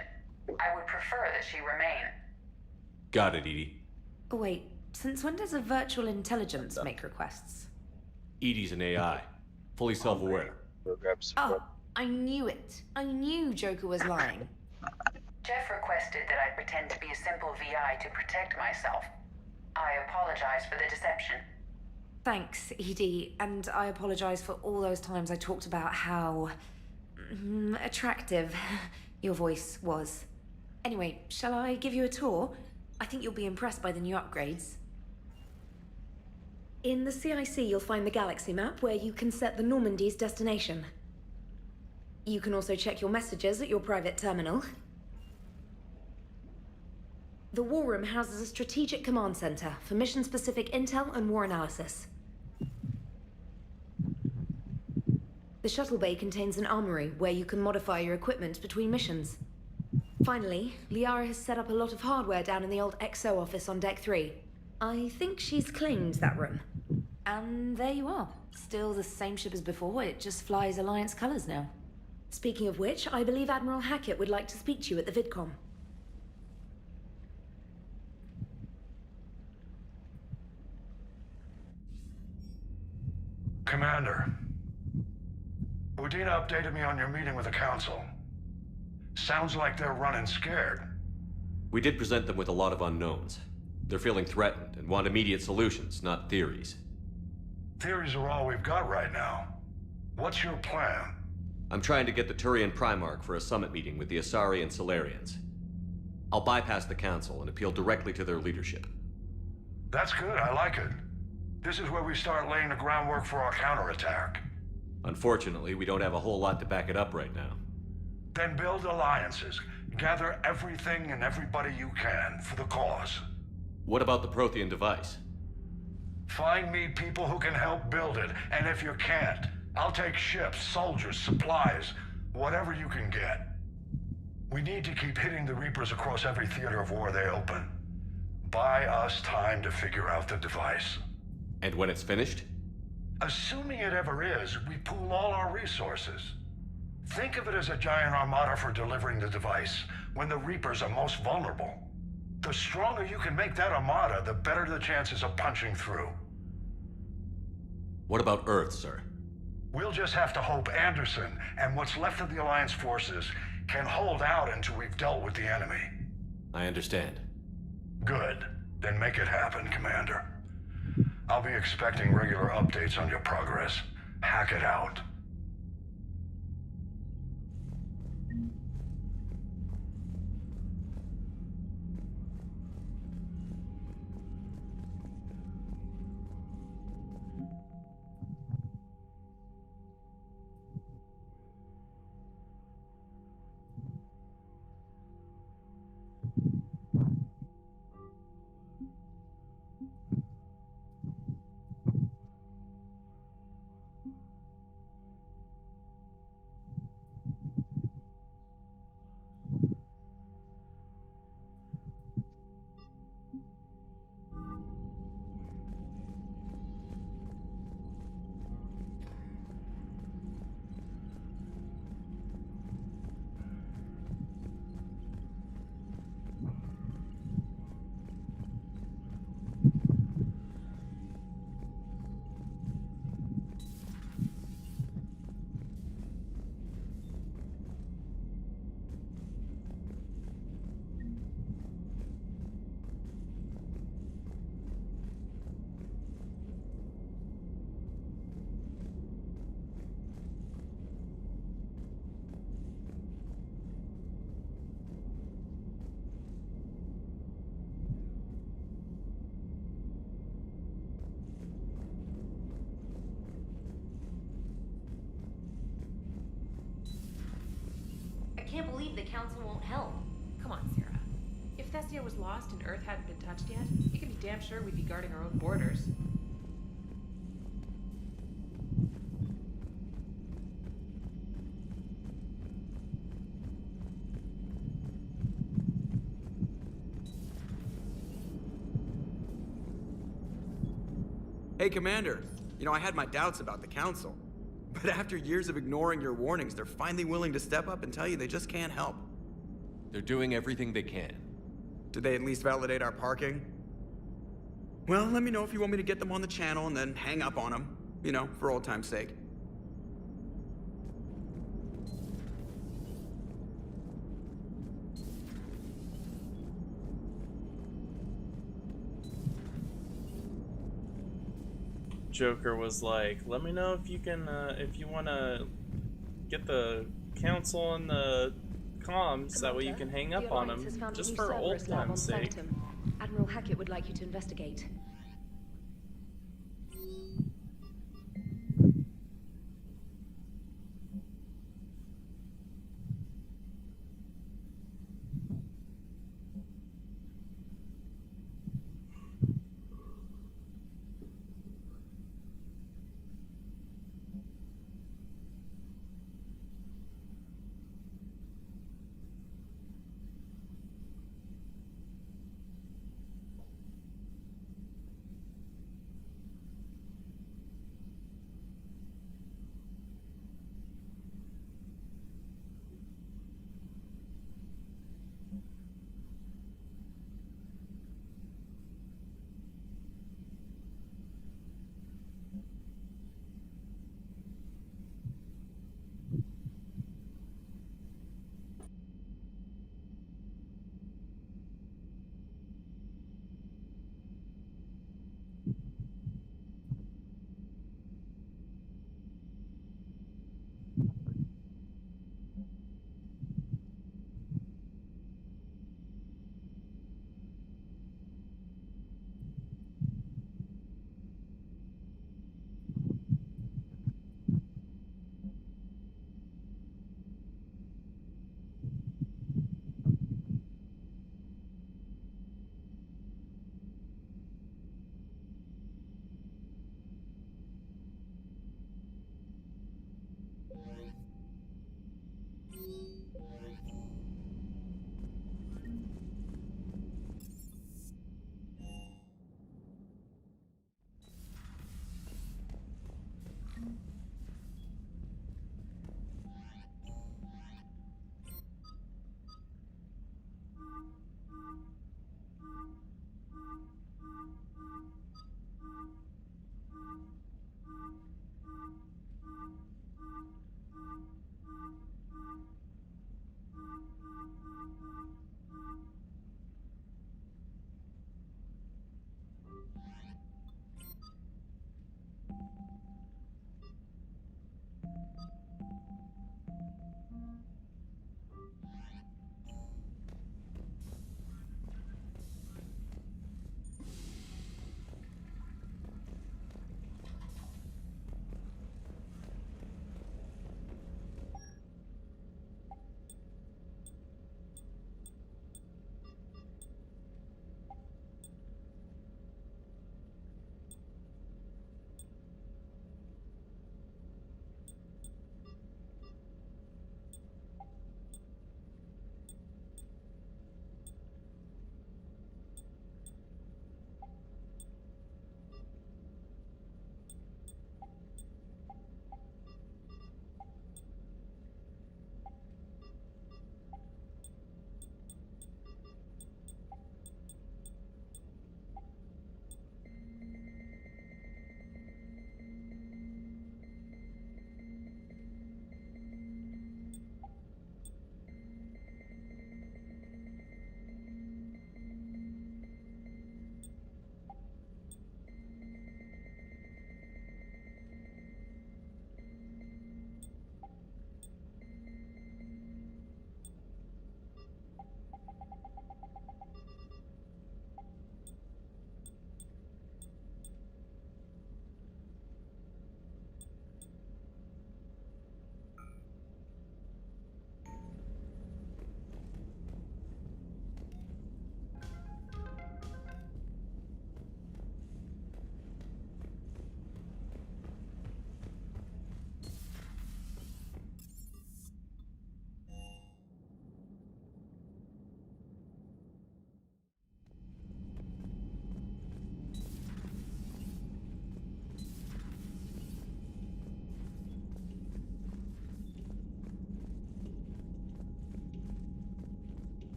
Speaker 19: I would prefer that she remain.
Speaker 5: Got it, Edie.
Speaker 9: Oh, wait, since when does a virtual intelligence make requests?
Speaker 5: Edie's an AI, fully self-aware.
Speaker 9: Oh, I knew it. I knew Joker was lying.
Speaker 19: Jeff requested that I pretend to be a simple VI to protect myself. I apologize for the deception.
Speaker 9: Thanks, Edie, and I apologize for all those times I talked about how attractive your voice was. Anyway, shall I give you a tour? I think you'll be impressed by the new upgrades. In the CIC, you'll find the galaxy map where you can set the Normandy's destination. You can also check your messages at your private terminal. The War Room houses a strategic command center for mission-specific intel and war analysis. The shuttle bay contains an armory where you can modify your equipment between missions. Finally, Liara has set up a lot of hardware down in the old XO office on Deck 3. I think she's claimed that room. And there you are. Still the same ship as before, it just flies Alliance colors now. Speaking of which, I believe Admiral Hackett would like to speak to you at the VidCom.
Speaker 20: Commander, Udina updated me on your meeting with the Council. Sounds like they're running scared.
Speaker 5: We did present them with a lot of unknowns. They're feeling threatened and want immediate solutions, not theories.
Speaker 20: Theories are all we've got right now. What's your plan?
Speaker 5: I'm trying to get the Turian Primarch for a summit meeting with the Asari and Solarians. I'll bypass the Council and appeal directly to their leadership.
Speaker 20: That's good, I like it. This is where we start laying the groundwork for our counterattack.
Speaker 5: Unfortunately, we don't have a whole lot to back it up right now.
Speaker 20: Then build alliances. Gather everything and everybody you can for the cause.
Speaker 5: What about the Prothean device?
Speaker 20: Find me people who can help build it, and if you can't, I'll take ships, soldiers, supplies, whatever you can get. We need to keep hitting the Reapers across every theater of war they open. Buy us time to figure out the device.
Speaker 5: And when it's finished?
Speaker 20: Assuming it ever is, we pool all our resources. Think of it as a giant armada for delivering the device, when the Reapers are most vulnerable. The stronger you can make that armada, the better the chances of punching through.
Speaker 5: What about Earth, sir?
Speaker 20: We'll just have to hope Anderson and what's left of the Alliance forces can hold out until we've dealt with the enemy.
Speaker 5: I understand.
Speaker 20: Good. Then make it happen, Commander. I'll be expecting regular updates on your progress. Hack it out.
Speaker 9: I can't believe the Council won't help.
Speaker 21: Come on, Sarah. If Thessia was lost and Earth hadn't been touched yet, you can be damn sure we'd be guarding our own borders.
Speaker 4: Hey, Commander. You know, I had my doubts about the Council. But after years of ignoring your warnings, they're finally willing to step up and tell you they just can't help.
Speaker 5: They're doing everything they can.
Speaker 4: Did they at least validate our parking? Well, let me know if you want me to get them on the channel and then hang up on them. You know, for old time's sake.
Speaker 2: Joker was like, let me know if you can, if you want to get the council on the comms, that way you can hang up on them, just for old time's sake.
Speaker 9: Admiral Hackett would like you to investigate.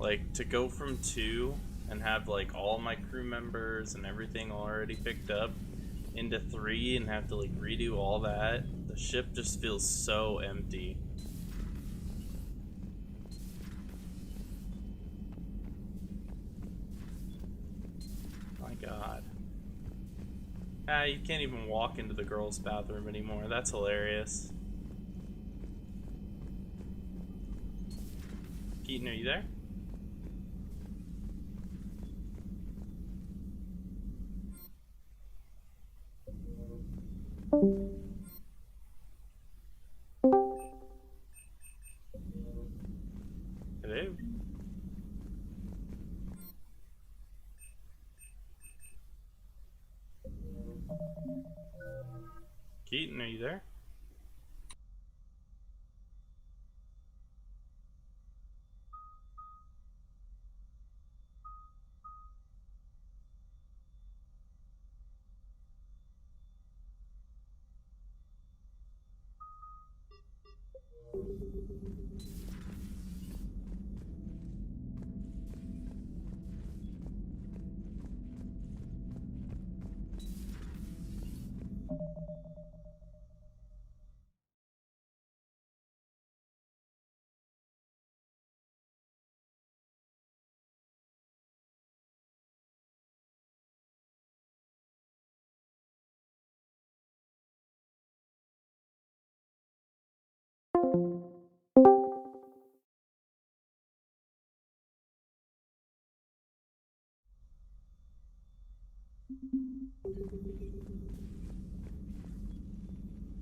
Speaker 2: Like, to go from 2 and have, like, all my crew members and everything already picked up into 3 and have to, like, redo all that, the ship just feels so empty. My god. Ah, you can't even walk into the girls' bathroom anymore. That's hilarious. Keaton, are you there? Hello? Keaton, are you there?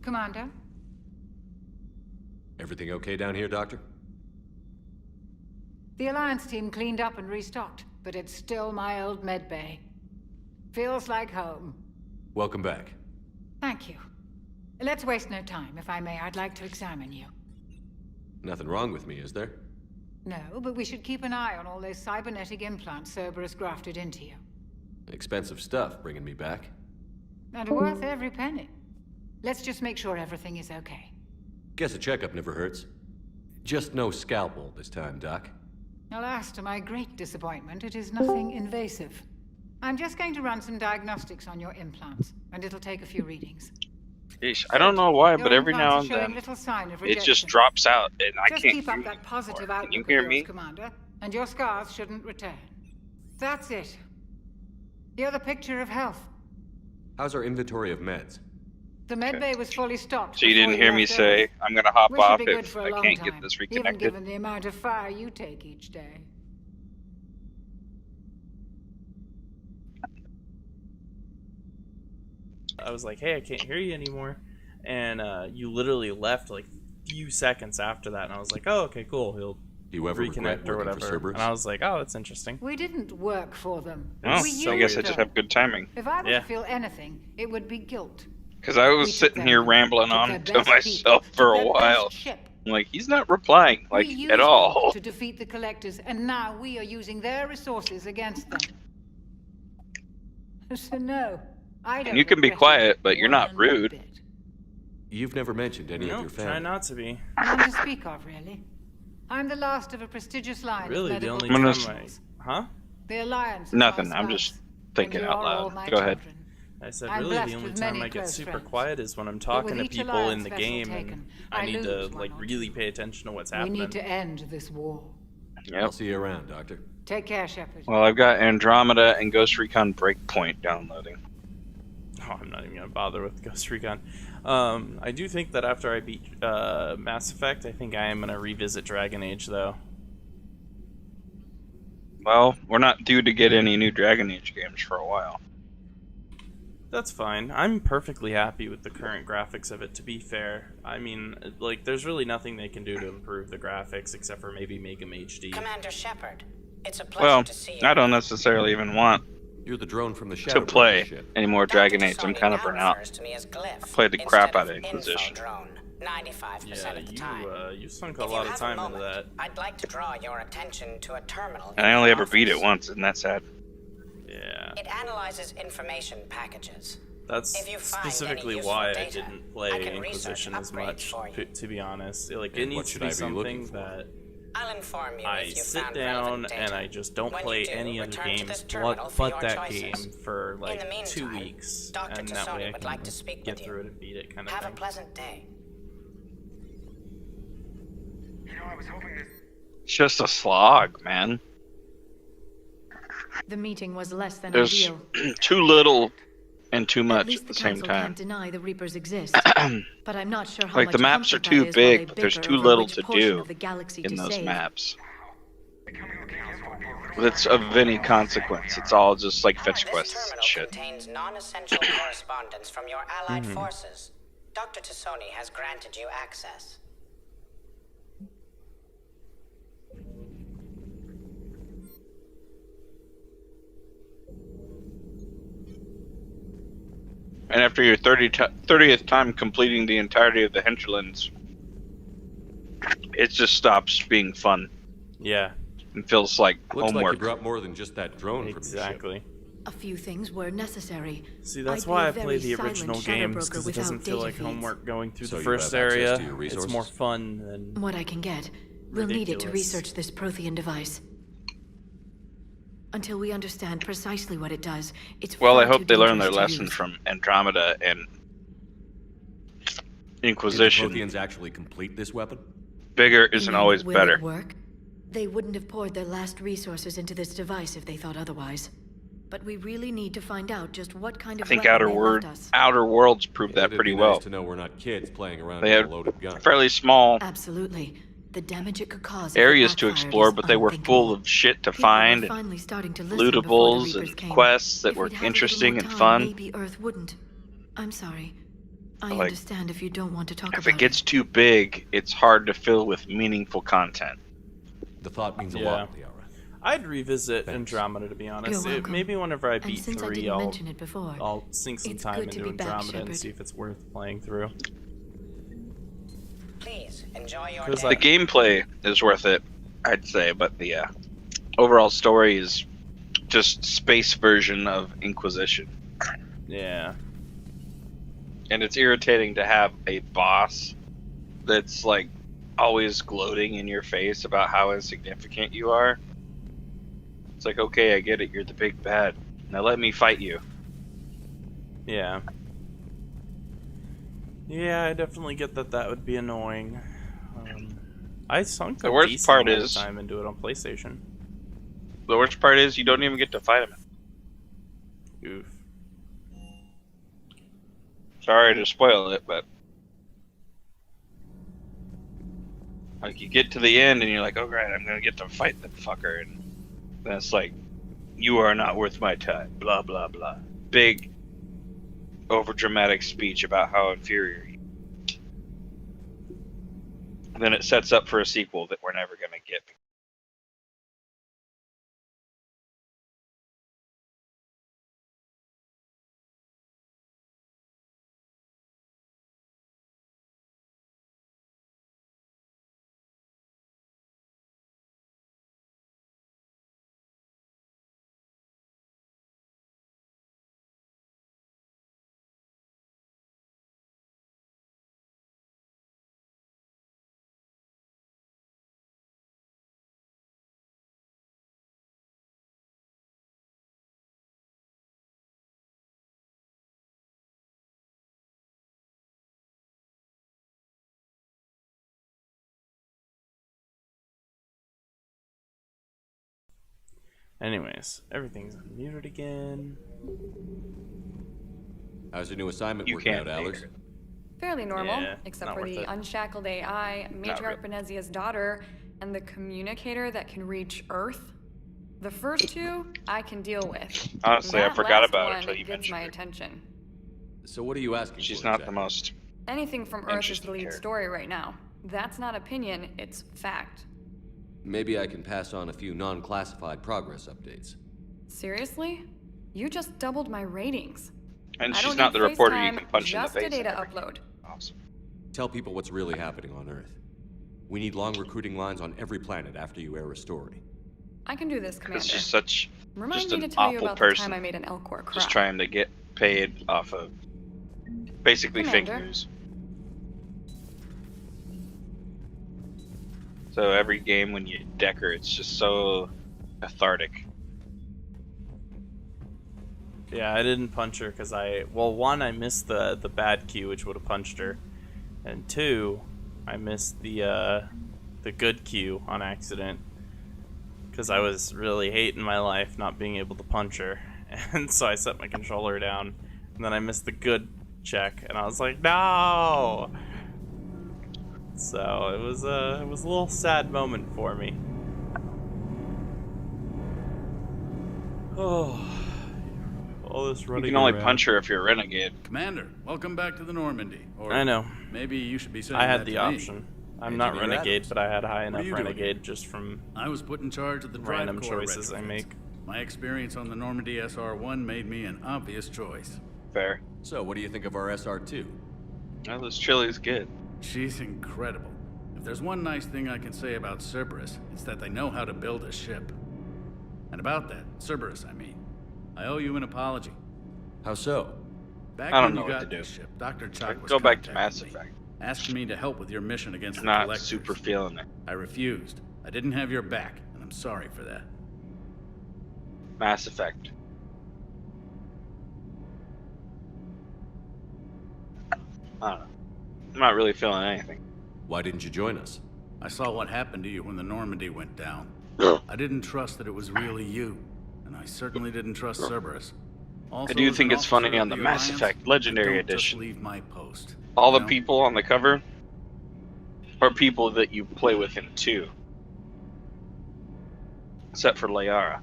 Speaker 8: Commander?
Speaker 5: Everything okay down here, Doctor?
Speaker 8: The Alliance team cleaned up and restocked, but it's still my old medbay. Feels like home.
Speaker 5: Welcome back.
Speaker 8: Thank you. Let's waste no time. If I may, I'd like to examine you.
Speaker 5: Nothing wrong with me, is there?
Speaker 8: No, but we should keep an eye on all those cybernetic implants Cerberus grafted into you.
Speaker 5: Expensive stuff bringing me back.
Speaker 8: And worth every penny. Let's just make sure everything is okay.
Speaker 5: Guess a checkup never hurts. Just no scalpel this time, Doc.
Speaker 8: Alas, to my great disappointment, it is nothing invasive. I'm just going to run some diagnostics on your implants, and it'll take a few readings.
Speaker 1: Yeesh, I don't know why, but
Speaker 8: Your
Speaker 1: every now and
Speaker 8: implants are showing
Speaker 1: then
Speaker 8: little sign of
Speaker 1: it just
Speaker 8: rejection.
Speaker 1: drops out, and I
Speaker 8: Just
Speaker 1: can't
Speaker 8: keep
Speaker 1: hear
Speaker 8: up
Speaker 1: you
Speaker 8: that positive
Speaker 1: anymore.
Speaker 8: outlook
Speaker 1: Can you
Speaker 8: of
Speaker 1: hear
Speaker 8: yours,
Speaker 1: me?
Speaker 8: Commander, and your scars shouldn't return. That's it. You're the picture of health.
Speaker 5: How's our inventory of meds?
Speaker 8: The medbay was fully stocked.
Speaker 1: So you
Speaker 8: before
Speaker 1: didn't hear me
Speaker 8: left
Speaker 1: say
Speaker 8: Earth.
Speaker 1: I'm gonna hop
Speaker 8: We should
Speaker 1: off
Speaker 8: be good
Speaker 1: if
Speaker 8: for a
Speaker 1: I
Speaker 8: long
Speaker 1: can't
Speaker 8: time,
Speaker 1: get this
Speaker 8: even
Speaker 1: reconnected.
Speaker 8: given the amount of fire you take each day.
Speaker 2: I was like, hey, I can't hear you anymore. And you literally left like a few seconds after that. And I was like, oh, okay, cool. He'll
Speaker 5: Do you ever regret
Speaker 2: reconnect or
Speaker 5: working for
Speaker 2: whatever.
Speaker 5: Cerberus?
Speaker 2: And I was like, oh, that's interesting.
Speaker 8: We didn't work for them.
Speaker 1: Well,
Speaker 8: We
Speaker 1: I guess I
Speaker 8: used
Speaker 1: just
Speaker 8: them.
Speaker 1: have good timing.
Speaker 8: If I were
Speaker 2: Yeah.
Speaker 8: to feel anything, it would be guilt.
Speaker 1: Because I
Speaker 8: We
Speaker 1: was
Speaker 8: took
Speaker 1: sitting
Speaker 8: them
Speaker 1: here
Speaker 8: on,
Speaker 1: rambling
Speaker 8: took
Speaker 1: on
Speaker 8: their
Speaker 1: to
Speaker 8: best
Speaker 1: myself
Speaker 8: people,
Speaker 1: for
Speaker 8: took
Speaker 1: a
Speaker 8: their
Speaker 1: while.
Speaker 8: best ship.
Speaker 1: I'm like, he's not replying, like,
Speaker 8: We used
Speaker 1: at all.
Speaker 8: them to defeat the Collectors, and now we are using their resources against them. So no, I don't
Speaker 1: And you can be
Speaker 8: regret it
Speaker 1: quiet, but you're not
Speaker 8: one
Speaker 1: rude.
Speaker 8: bit.
Speaker 5: You've never mentioned any of
Speaker 2: No,
Speaker 5: your
Speaker 2: try
Speaker 5: family.
Speaker 2: not to be.
Speaker 8: None to speak of, really. I'm the last of a prestigious line of
Speaker 2: Really, the
Speaker 8: medical
Speaker 2: only
Speaker 1: I'm gonna
Speaker 2: time I... Huh?
Speaker 8: The Alliance is
Speaker 1: Nothing,
Speaker 8: my
Speaker 1: I'm
Speaker 8: spouse,
Speaker 1: just thinking
Speaker 8: and
Speaker 1: out
Speaker 8: you're all
Speaker 1: loud.
Speaker 8: my
Speaker 1: Go ahead.
Speaker 8: children.
Speaker 2: I said,
Speaker 8: I'm
Speaker 2: really,
Speaker 8: blessed
Speaker 2: the only
Speaker 8: with
Speaker 2: time
Speaker 8: many
Speaker 2: I get
Speaker 8: close
Speaker 2: super
Speaker 8: friends.
Speaker 2: quiet is when I'm
Speaker 8: But
Speaker 2: talking
Speaker 8: with
Speaker 2: to
Speaker 8: each
Speaker 2: people
Speaker 8: Alliance
Speaker 2: in the
Speaker 8: vessel
Speaker 2: game,
Speaker 8: taken,
Speaker 2: and
Speaker 8: I
Speaker 2: I need to
Speaker 8: lose one
Speaker 2: like
Speaker 8: or
Speaker 2: really pay attention to what's
Speaker 8: We
Speaker 2: happening.
Speaker 8: need to end this war.
Speaker 5: I'll see you around, Doctor.
Speaker 8: Take care, Shepard.
Speaker 1: Well, I've got Andromeda and Ghost Recon Breakpoint downloading.
Speaker 2: Oh, I'm not even gonna bother with Ghost Recon. I do think that after I beat Mass Effect, I think I am gonna revisit Dragon Age, though.
Speaker 1: Well, we're not due to get any new Dragon Age games for a while.
Speaker 2: That's fine. I'm perfectly happy with the current graphics of it, to be fair. I mean, like, there's really nothing they can do to improve the graphics except for maybe make them HD.
Speaker 22: Commander Shepard, it's a pleasure
Speaker 1: Well,
Speaker 22: to see you.
Speaker 1: I don't necessarily even want
Speaker 5: You're the drone from the
Speaker 1: to
Speaker 5: Shadow
Speaker 1: play
Speaker 5: ship.
Speaker 1: any more Dragon Age. I'm kind of burnt out.
Speaker 22: refers to me as Glyph
Speaker 1: I played the crap
Speaker 22: instead
Speaker 1: out of Inquisition.
Speaker 22: Infodrone, 95%
Speaker 2: Yeah,
Speaker 22: of the time.
Speaker 2: you sunk a
Speaker 22: If you
Speaker 2: lot of
Speaker 22: have a
Speaker 2: time into
Speaker 22: moment,
Speaker 2: that.
Speaker 22: I'd like to draw your attention to a terminal.
Speaker 1: And I only ever beat it once, isn't that sad?
Speaker 2: Yeah.
Speaker 22: It analyzes information packages.
Speaker 2: That's
Speaker 22: If you find
Speaker 2: specifically
Speaker 22: any useful
Speaker 2: why I
Speaker 22: data,
Speaker 2: didn't play
Speaker 22: I can research
Speaker 2: Inquisition as
Speaker 22: upgrades
Speaker 2: much,
Speaker 22: for you.
Speaker 2: to be honest. Like,
Speaker 5: And
Speaker 2: it
Speaker 5: what
Speaker 2: needs to
Speaker 5: should
Speaker 2: be
Speaker 5: I be looking
Speaker 2: something
Speaker 5: for?
Speaker 2: that
Speaker 22: I'll inform you
Speaker 2: I
Speaker 22: if you
Speaker 2: sit
Speaker 22: found
Speaker 2: down
Speaker 22: relevant data.
Speaker 2: and I just don't
Speaker 22: When
Speaker 2: play
Speaker 22: you do,
Speaker 2: any other
Speaker 22: return to
Speaker 2: game
Speaker 22: this terminal for
Speaker 2: but
Speaker 22: your
Speaker 2: that
Speaker 22: choices.
Speaker 2: game for
Speaker 22: In
Speaker 2: like
Speaker 22: the
Speaker 2: 2
Speaker 22: meantime,
Speaker 2: weeks,
Speaker 22: Dr.
Speaker 2: and that way I
Speaker 22: Tassoni would
Speaker 2: can
Speaker 22: like to speak
Speaker 2: get
Speaker 22: with
Speaker 2: through
Speaker 22: you.
Speaker 2: it and beat it, kind of
Speaker 22: Have a
Speaker 2: thing.
Speaker 22: pleasant day.
Speaker 1: It's just a slog, man.
Speaker 12: The meeting was less than
Speaker 1: There's
Speaker 12: ideal.
Speaker 1: too little and too
Speaker 12: At
Speaker 1: much
Speaker 12: least
Speaker 1: at
Speaker 12: the
Speaker 1: the same
Speaker 12: council
Speaker 1: time.
Speaker 12: can't deny the Reapers exist. But I'm not sure how
Speaker 1: Like,
Speaker 12: much
Speaker 1: the maps are
Speaker 12: comfort
Speaker 1: too
Speaker 12: that is while they
Speaker 1: big, but there's
Speaker 12: bicker
Speaker 1: too
Speaker 12: over
Speaker 1: little
Speaker 12: which
Speaker 1: to
Speaker 12: portion
Speaker 1: do
Speaker 12: of the galaxy
Speaker 1: in
Speaker 12: to
Speaker 1: those
Speaker 12: save.
Speaker 1: maps. That's of any consequence. It's all just like fetch
Speaker 22: This
Speaker 1: quests
Speaker 22: terminal
Speaker 1: and shit.
Speaker 22: contains non-essential correspondence from your allied
Speaker 1: Mhm.
Speaker 22: forces. Dr. Tassoni has granted you access.
Speaker 1: And after your 30th time completing the entirety of the hinterlands, it just stops being fun.
Speaker 2: Yeah.
Speaker 1: It feels like
Speaker 5: Looks like
Speaker 1: homework.
Speaker 5: you brought more than just that drone
Speaker 2: Exactly.
Speaker 12: A few things were necessary.
Speaker 2: See, that's
Speaker 12: I'd be
Speaker 2: why
Speaker 12: a
Speaker 2: I play
Speaker 12: very
Speaker 2: the
Speaker 12: silent
Speaker 2: original
Speaker 12: shadow
Speaker 2: games,
Speaker 12: broker
Speaker 2: because it
Speaker 12: without
Speaker 2: doesn't feel
Speaker 12: data
Speaker 2: like
Speaker 12: feeds.
Speaker 2: homework going through
Speaker 5: So
Speaker 2: the
Speaker 5: you have
Speaker 2: first
Speaker 5: access
Speaker 2: area.
Speaker 5: to your
Speaker 2: It's more
Speaker 5: resources?
Speaker 2: fun than
Speaker 12: What I can get. We'll need it to
Speaker 2: ridiculous.
Speaker 12: research this Prothean device. Until we understand precisely what it does, it's
Speaker 1: Well, I
Speaker 12: far
Speaker 1: hope
Speaker 12: too
Speaker 1: they learn their
Speaker 12: dangerous to
Speaker 1: lesson
Speaker 12: use.
Speaker 1: from Andromeda and
Speaker 5: Did the
Speaker 1: Inquisition.
Speaker 5: Protheans actually complete this weapon?
Speaker 1: Bigger
Speaker 12: You
Speaker 1: isn't
Speaker 12: mean,
Speaker 1: always
Speaker 12: will
Speaker 1: better.
Speaker 12: it work? They wouldn't have poured their last resources into this device if they thought otherwise. But we really need to find out just what kind
Speaker 1: I
Speaker 12: of
Speaker 1: think
Speaker 12: weapon
Speaker 1: Outer
Speaker 12: they
Speaker 1: World,
Speaker 12: left us.
Speaker 1: Outer Worlds proved that
Speaker 5: It'd
Speaker 1: pretty
Speaker 5: be
Speaker 1: well.
Speaker 5: nice to know we're not kids playing around
Speaker 1: They
Speaker 5: with
Speaker 1: had
Speaker 5: a loaded gun.
Speaker 1: fairly small
Speaker 12: Absolutely. The damage it could cause if it
Speaker 1: areas to
Speaker 12: backfired
Speaker 1: explore,
Speaker 12: is
Speaker 1: but they were full of shit to
Speaker 12: People were
Speaker 1: find, and
Speaker 12: finally starting to listen before the
Speaker 1: lootables
Speaker 12: Reapers
Speaker 1: and
Speaker 12: came.
Speaker 1: quests that
Speaker 12: If
Speaker 1: were
Speaker 12: we'd had a little
Speaker 1: interesting
Speaker 12: more
Speaker 1: and
Speaker 12: time,
Speaker 1: fun.
Speaker 12: Maybe Earth wouldn't. I'm sorry. I
Speaker 1: Like,
Speaker 12: understand if you don't want to talk
Speaker 1: If
Speaker 12: about
Speaker 1: it gets too big, it's hard to fill with meaningful content.
Speaker 5: The thought means a
Speaker 2: Yeah.
Speaker 5: lot, Liara.
Speaker 2: I'd revisit Andromeda, to be honest.
Speaker 12: You're welcome.
Speaker 2: Maybe whenever I
Speaker 12: And
Speaker 2: beat
Speaker 12: since I
Speaker 2: 3,
Speaker 12: didn't
Speaker 2: I'll
Speaker 12: mention it before,
Speaker 2: I'll sink some
Speaker 12: it's
Speaker 2: time
Speaker 12: good to
Speaker 2: into
Speaker 12: be back,
Speaker 2: Andromeda and
Speaker 12: Shepard.
Speaker 2: see if it's worth playing through.
Speaker 22: Please enjoy your
Speaker 2: 'Cause
Speaker 22: day.
Speaker 1: The gameplay is worth it, I'd say, but the overall story is just space version of Inquisition.
Speaker 2: Yeah.
Speaker 1: And it's irritating to have a boss that's like always gloating in your face about how insignificant you are. It's like, okay, I get it, you're the big bad. Now let me fight you.
Speaker 2: Yeah. Yeah, I definitely get that that would be annoying. I sunk
Speaker 1: The
Speaker 2: a
Speaker 1: worst
Speaker 2: decent
Speaker 1: part
Speaker 2: amount of
Speaker 1: is-
Speaker 2: time into it on PlayStation.
Speaker 1: The worst part is you don't even get to fight him.
Speaker 2: Oof.
Speaker 1: Sorry to spoil it, but like you get to the end and you're like, oh great, I'm gonna get to fight the fucker, and then it's like, you are not worth my time. Blah blah blah. Big, overdramatic speech about how inferior you. And then it sets up for a sequel that we're never gonna get.
Speaker 2: Anyways, everything's muted again.
Speaker 5: How's your new assignment
Speaker 1: You
Speaker 5: working
Speaker 1: can't
Speaker 5: out, Alex?
Speaker 21: Fairly normal,
Speaker 2: Yeah,
Speaker 21: except
Speaker 2: not
Speaker 21: for
Speaker 2: worth
Speaker 21: the
Speaker 2: it.
Speaker 21: unshackled AI, Matriarch Benezia's daughter, and the communicator that can reach Earth. The first two, I can deal with.
Speaker 1: Honestly, I
Speaker 21: That
Speaker 1: forgot
Speaker 21: last
Speaker 1: about it
Speaker 21: one
Speaker 1: until you
Speaker 21: gets
Speaker 1: mentioned
Speaker 21: my
Speaker 1: her.
Speaker 21: attention.
Speaker 5: So what are you asking
Speaker 1: She's
Speaker 5: for
Speaker 1: not
Speaker 5: exactly?
Speaker 1: the most.
Speaker 21: Anything from Earth is the
Speaker 1: Interesting
Speaker 21: lead
Speaker 1: character.
Speaker 21: story right now. That's not opinion, it's fact.
Speaker 5: Maybe I can pass on a few non-classified progress updates.
Speaker 21: Seriously? You just doubled my ratings.
Speaker 1: And
Speaker 21: I
Speaker 1: she's
Speaker 21: don't
Speaker 1: not
Speaker 21: need
Speaker 1: the reporter you
Speaker 21: FaceTime,
Speaker 1: can punch in the
Speaker 21: just a
Speaker 1: face.
Speaker 21: data
Speaker 1: and everything.
Speaker 21: upload.
Speaker 1: Awesome.
Speaker 5: Tell people what's really happening on Earth. We need long recruiting lines on every planet after you air a story.
Speaker 21: I can do this, Commander.
Speaker 1: It's just such,
Speaker 21: Remind
Speaker 1: just
Speaker 21: me to
Speaker 1: an
Speaker 21: tell you
Speaker 1: awful
Speaker 21: about the
Speaker 1: person.
Speaker 21: time I made an Elcor cry.
Speaker 1: Just trying to get paid off of basically fake
Speaker 21: Commander.
Speaker 1: news. So every game when you decker, it's just so cathartic.
Speaker 2: Yeah, I didn't punch her because one, I missed the bad Q, which would have punched her, and two, I missed the good Q on accident because I was really hating my life not being able to punch her, and so I set my controller down, and then I missed the good check, and I was like, no. So it was a little sad moment for me. Oh, all this running.
Speaker 1: You can only
Speaker 2: around.
Speaker 1: punch her if you're a renegade.
Speaker 3: Commander, welcome back to the Normandy. Or
Speaker 2: I know.
Speaker 3: Maybe you should be saying
Speaker 2: I had
Speaker 3: that
Speaker 2: the
Speaker 3: to me.
Speaker 2: option. I'm not renegade, but I had high
Speaker 3: What are
Speaker 2: enough
Speaker 3: you doing
Speaker 2: renegade
Speaker 3: here?
Speaker 2: just from
Speaker 3: I was put in charge of the drive
Speaker 2: random
Speaker 3: core
Speaker 2: choices I
Speaker 3: retrofits.
Speaker 2: make.
Speaker 3: My experience on the Normandy SR-1 made me an obvious choice.
Speaker 1: Fair.
Speaker 5: So, what do you think of our SR-2?
Speaker 1: Well, this chili's good.
Speaker 3: She's incredible. If there's one nice thing I can say about Cerberus, it's that they know how to build a ship. And about that, Cerberus, I mean, I owe you an apology.
Speaker 5: How so?
Speaker 3: Back
Speaker 1: I don't
Speaker 3: when
Speaker 1: know
Speaker 3: you
Speaker 1: what
Speaker 3: got
Speaker 1: to do.
Speaker 3: this ship, Dr. Chuck was
Speaker 1: Go back to
Speaker 3: contacting
Speaker 1: Mass
Speaker 3: me,
Speaker 1: Effect.
Speaker 3: asking me to help with your mission against the
Speaker 1: Not
Speaker 3: Collectors.
Speaker 1: super feeling it.
Speaker 3: I refused. I didn't have your back, and I'm sorry for that.
Speaker 1: Mass Effect. I don't know. I'm not really feeling anything.
Speaker 5: Why didn't you join us?
Speaker 3: I saw what happened to you when the Normandy went down. I didn't trust that it was really you, and I certainly didn't trust Cerberus. Also,
Speaker 1: I do
Speaker 3: as
Speaker 1: think
Speaker 3: an
Speaker 1: it's funny
Speaker 3: officer
Speaker 1: on
Speaker 3: of
Speaker 1: the Mass
Speaker 3: Alliance,
Speaker 1: Effect Legendary
Speaker 3: I don't just
Speaker 1: Edition.
Speaker 3: leave my post.
Speaker 1: All the
Speaker 3: No.
Speaker 1: people on the cover are people that you play with in 2. Except for Liara.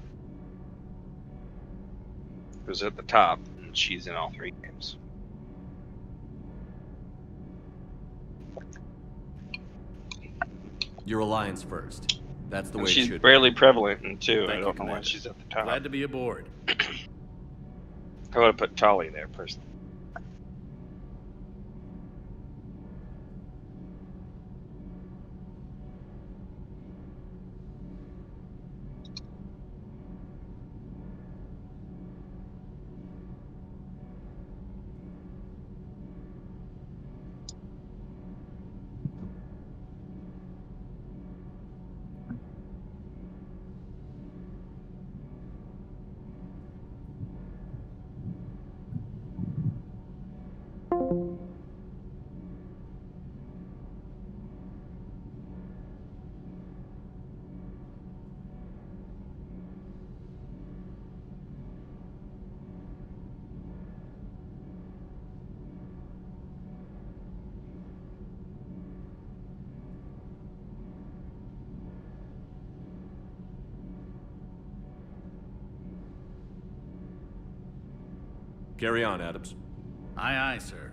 Speaker 1: Who's at the top, and she's in all 3 games.
Speaker 5: Your Alliance first. That's the way it
Speaker 1: She's
Speaker 5: should
Speaker 1: barely prevalent in 2. I
Speaker 3: Thank you,
Speaker 1: don't know why
Speaker 3: Commander.
Speaker 1: she's at the top.
Speaker 3: Glad to be aboard.
Speaker 1: I would have put Tali there personally.
Speaker 5: Carry on, Adams.
Speaker 3: Aye, aye, sir.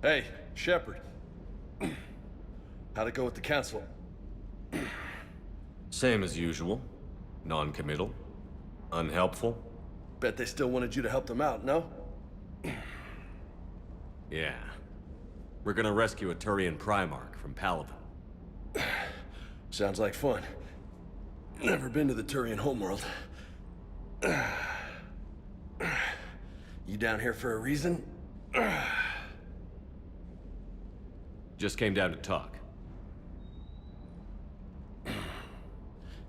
Speaker 10: Hey, Shepard. How'd it go with the council?
Speaker 5: Same as usual. Non-committal. Unhelpful.
Speaker 10: Bet they still wanted you to help them out, no?
Speaker 5: Yeah. We're gonna rescue a Turian Primarch from Palaven.
Speaker 10: Sounds like fun. Never been to the Turian homeworld. You down here for a reason?
Speaker 5: Just came down to talk.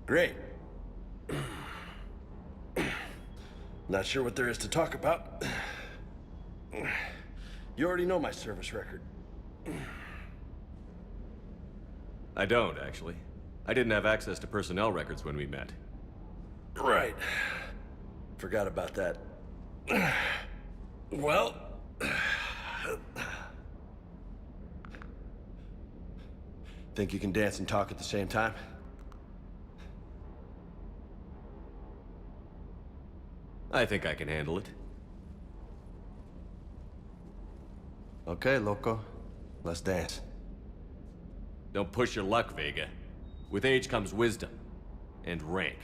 Speaker 10: Great. Not sure what there is to talk about. You already know my service record.
Speaker 5: I don't, actually. I didn't have access to personnel records when we met.
Speaker 10: Right. Forgot about that. Well... Think you can dance and talk at the same time?
Speaker 5: I think I can handle it.
Speaker 10: Okay, loco. Let's dance.
Speaker 5: Don't push your luck, Vega. With age comes wisdom. And rank.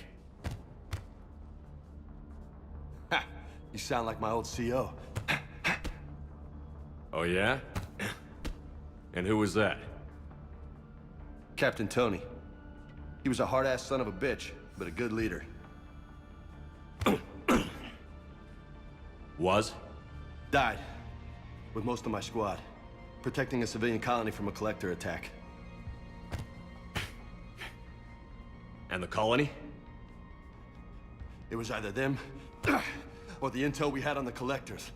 Speaker 10: Ha! You sound like my old CO.
Speaker 5: Oh yeah? And who was that?
Speaker 10: Captain Tony. He was a hard-ass son of a bitch, but a good leader.
Speaker 5: Was?
Speaker 10: Died. With most of my squad. Protecting a civilian colony from a collector attack.
Speaker 5: And the colony?
Speaker 10: It was either them, or the intel we had on the collectors.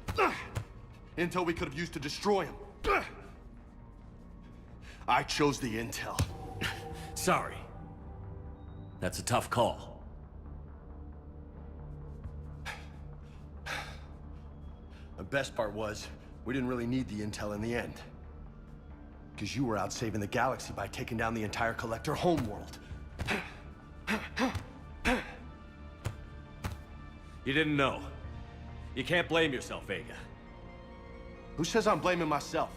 Speaker 10: Intel we could have used to destroy them. I chose the intel.
Speaker 5: Sorry. That's a tough call.
Speaker 10: The best part was, we didn't really need the intel in the end. Because you were out saving the galaxy by taking down the entire Collector homeworld.
Speaker 5: You didn't know. You can't blame yourself, Vega.
Speaker 10: Who says I'm blaming myself?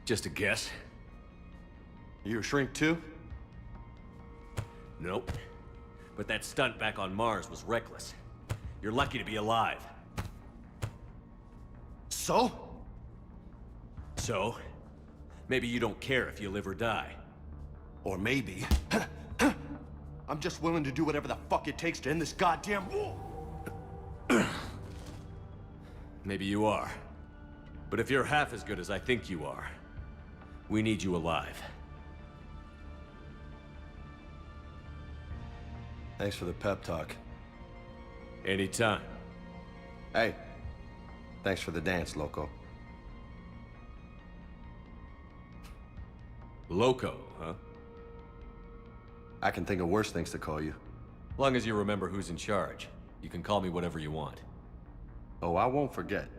Speaker 5: Just a guess.
Speaker 10: You a shrink too?
Speaker 5: Nope. But that stunt back on Mars was reckless. You're lucky to be alive.
Speaker 10: So?
Speaker 5: So? Maybe you don't care if you live or die.
Speaker 10: Or maybe... I'm just willing to do whatever the fuck it takes to end this goddamn war!
Speaker 5: Maybe you are. But if you're half as good as I think you are, we need you alive.
Speaker 10: Thanks for the pep talk.
Speaker 5: Anytime.
Speaker 10: Hey, thanks for the dance, loco.
Speaker 5: Loco, huh?
Speaker 10: I can think of worse things to call you.
Speaker 5: Long as you remember who's in charge, you can call me whatever you want.
Speaker 10: Oh, I won't forget.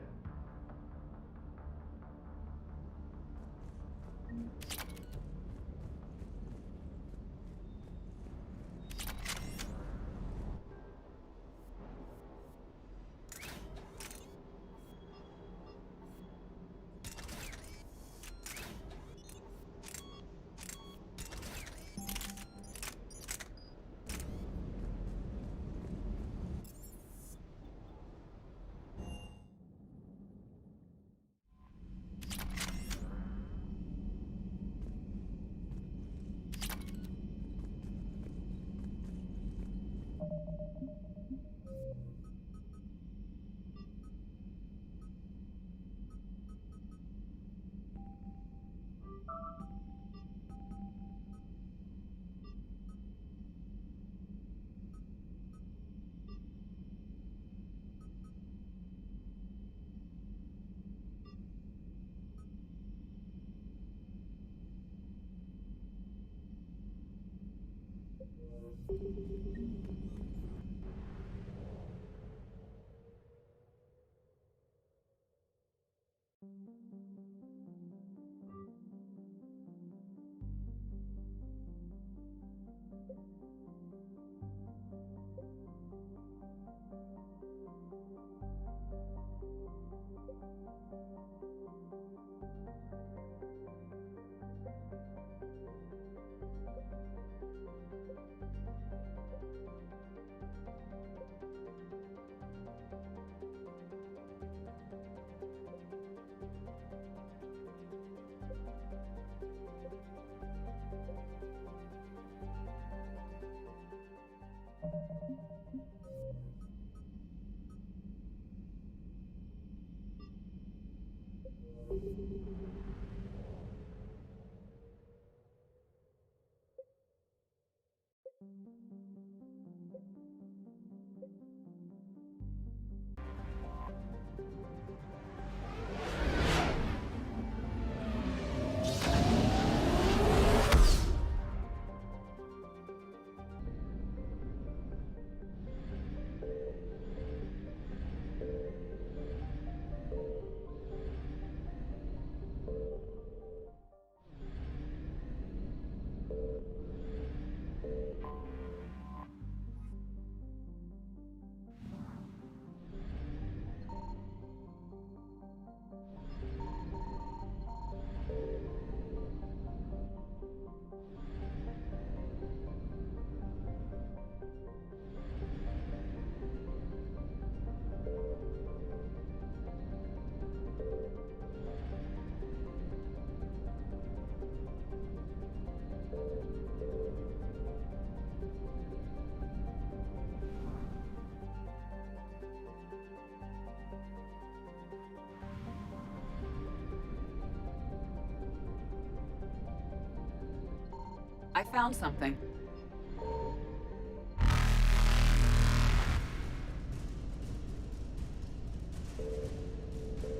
Speaker 14: I found something.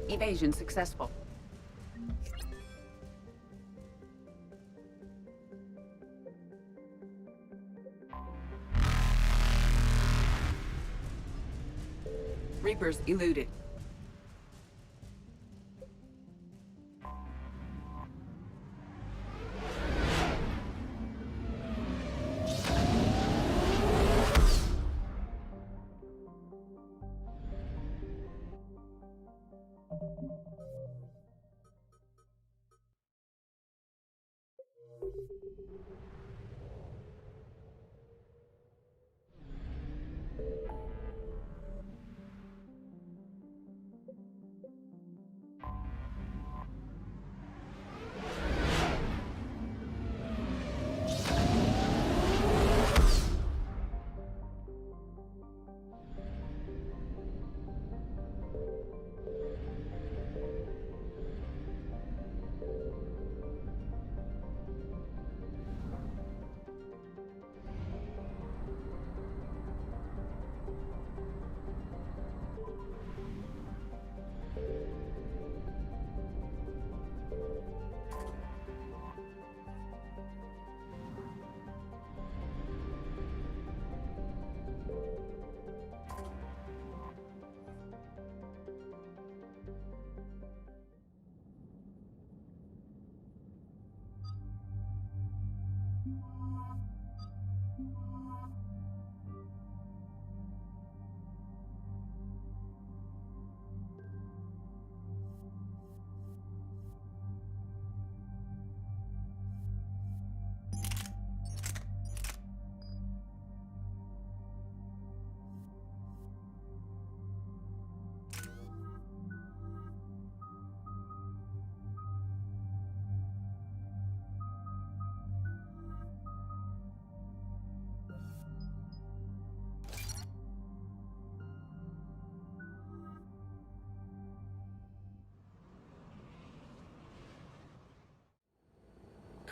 Speaker 14: Evasion successful. Reapers eluded.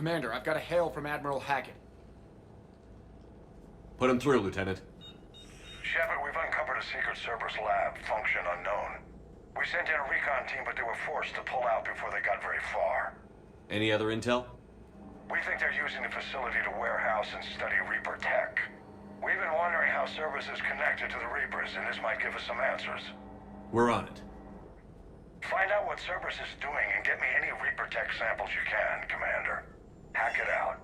Speaker 16: Commander, I've got a hail from Admiral Hackett.
Speaker 5: Put him through, Lieutenant.
Speaker 20: Shepard, we've uncovered a secret Cerberus lab, function unknown. We sent in a recon team, but they were forced to pull out before they got very far.
Speaker 5: Any other intel?
Speaker 20: We think they're using the facility to warehouse and study Reaper tech. We've been wondering how Cerberus is connected to the Reapers, and this might give us some answers.
Speaker 5: We're on it.
Speaker 20: Find out what Cerberus is doing and get me any Reaper tech samples you can, Commander. Hack it out.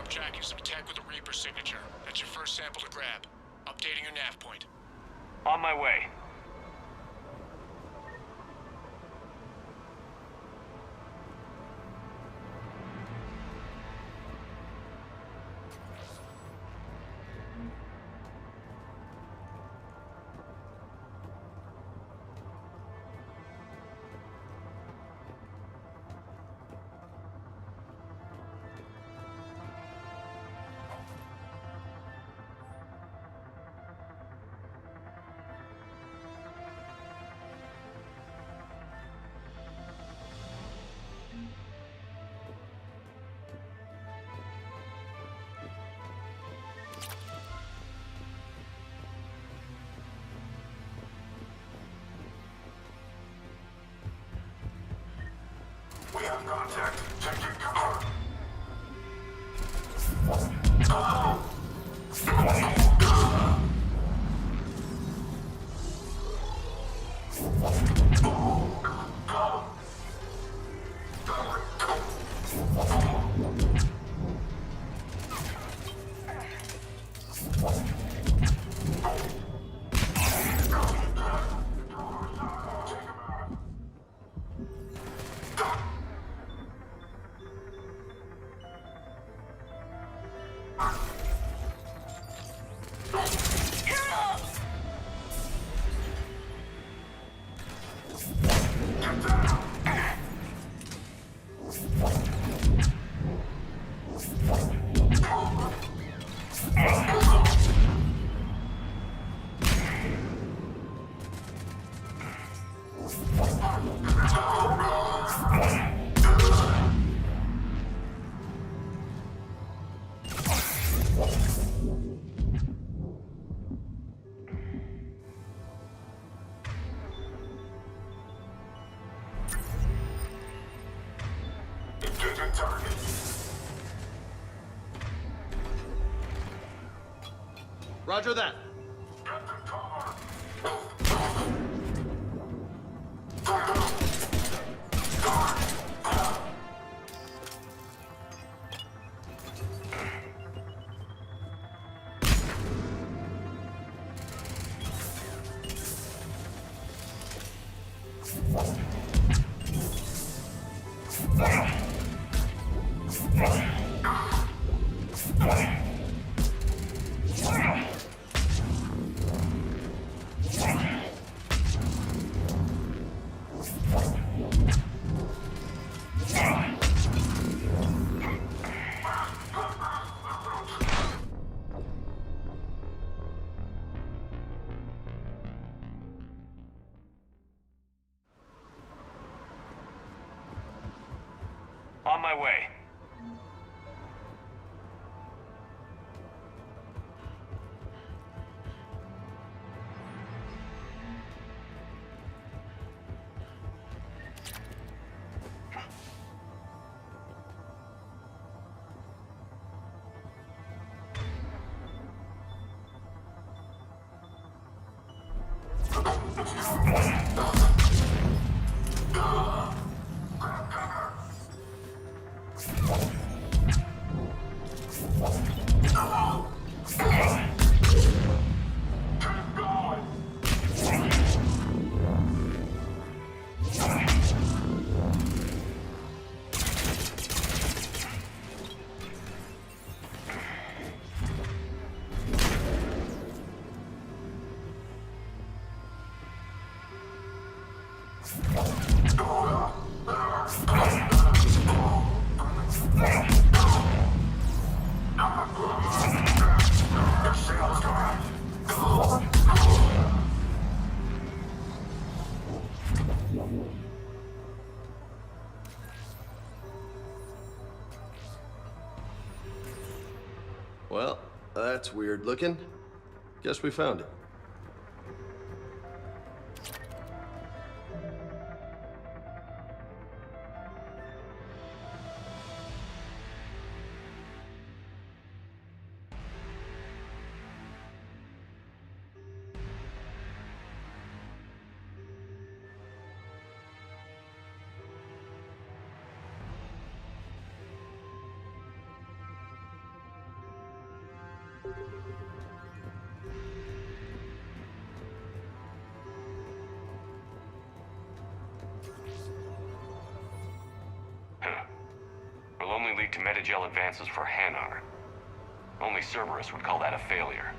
Speaker 11: Jackie some tech with a Reaper signature. That's your first sample to grab. Updating your nav point.
Speaker 15: On my way.
Speaker 20: We have contact. Taking cover.
Speaker 10: Roger that.
Speaker 15: On my way.
Speaker 10: Well, that's weird looking. Guess we found it.
Speaker 7: lead to Metagel advances for Hanar. Only Cerberus would call that a failure.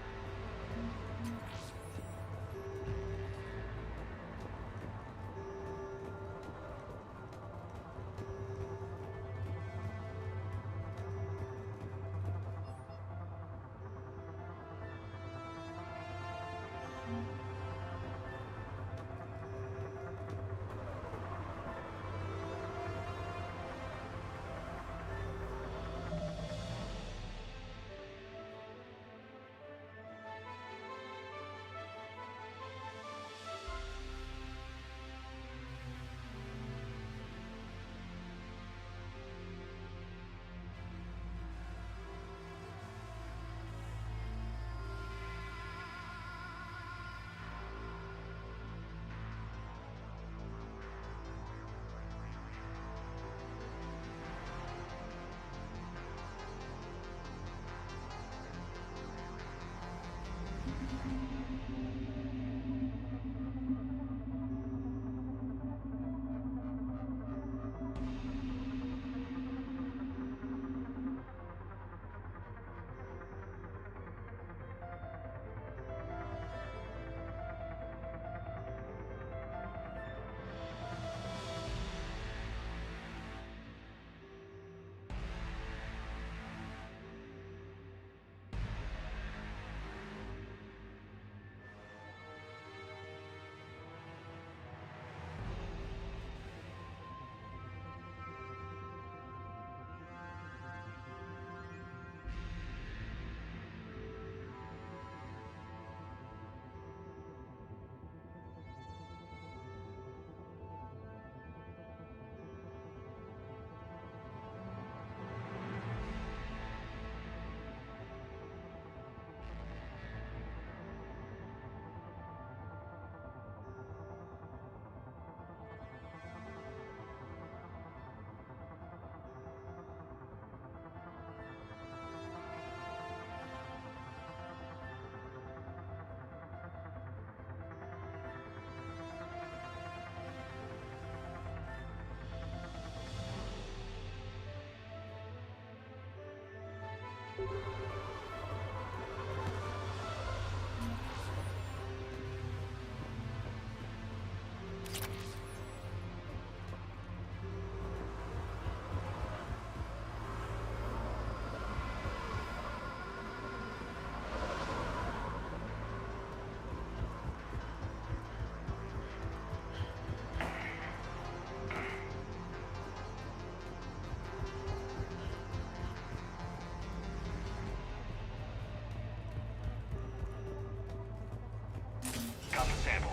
Speaker 7: Got the sample.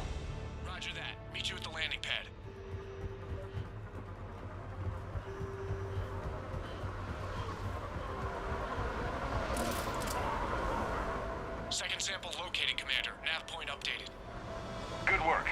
Speaker 11: Roger that. Meet you at the landing pad. Second sample located, Commander. Nav point updated.
Speaker 7: Good work.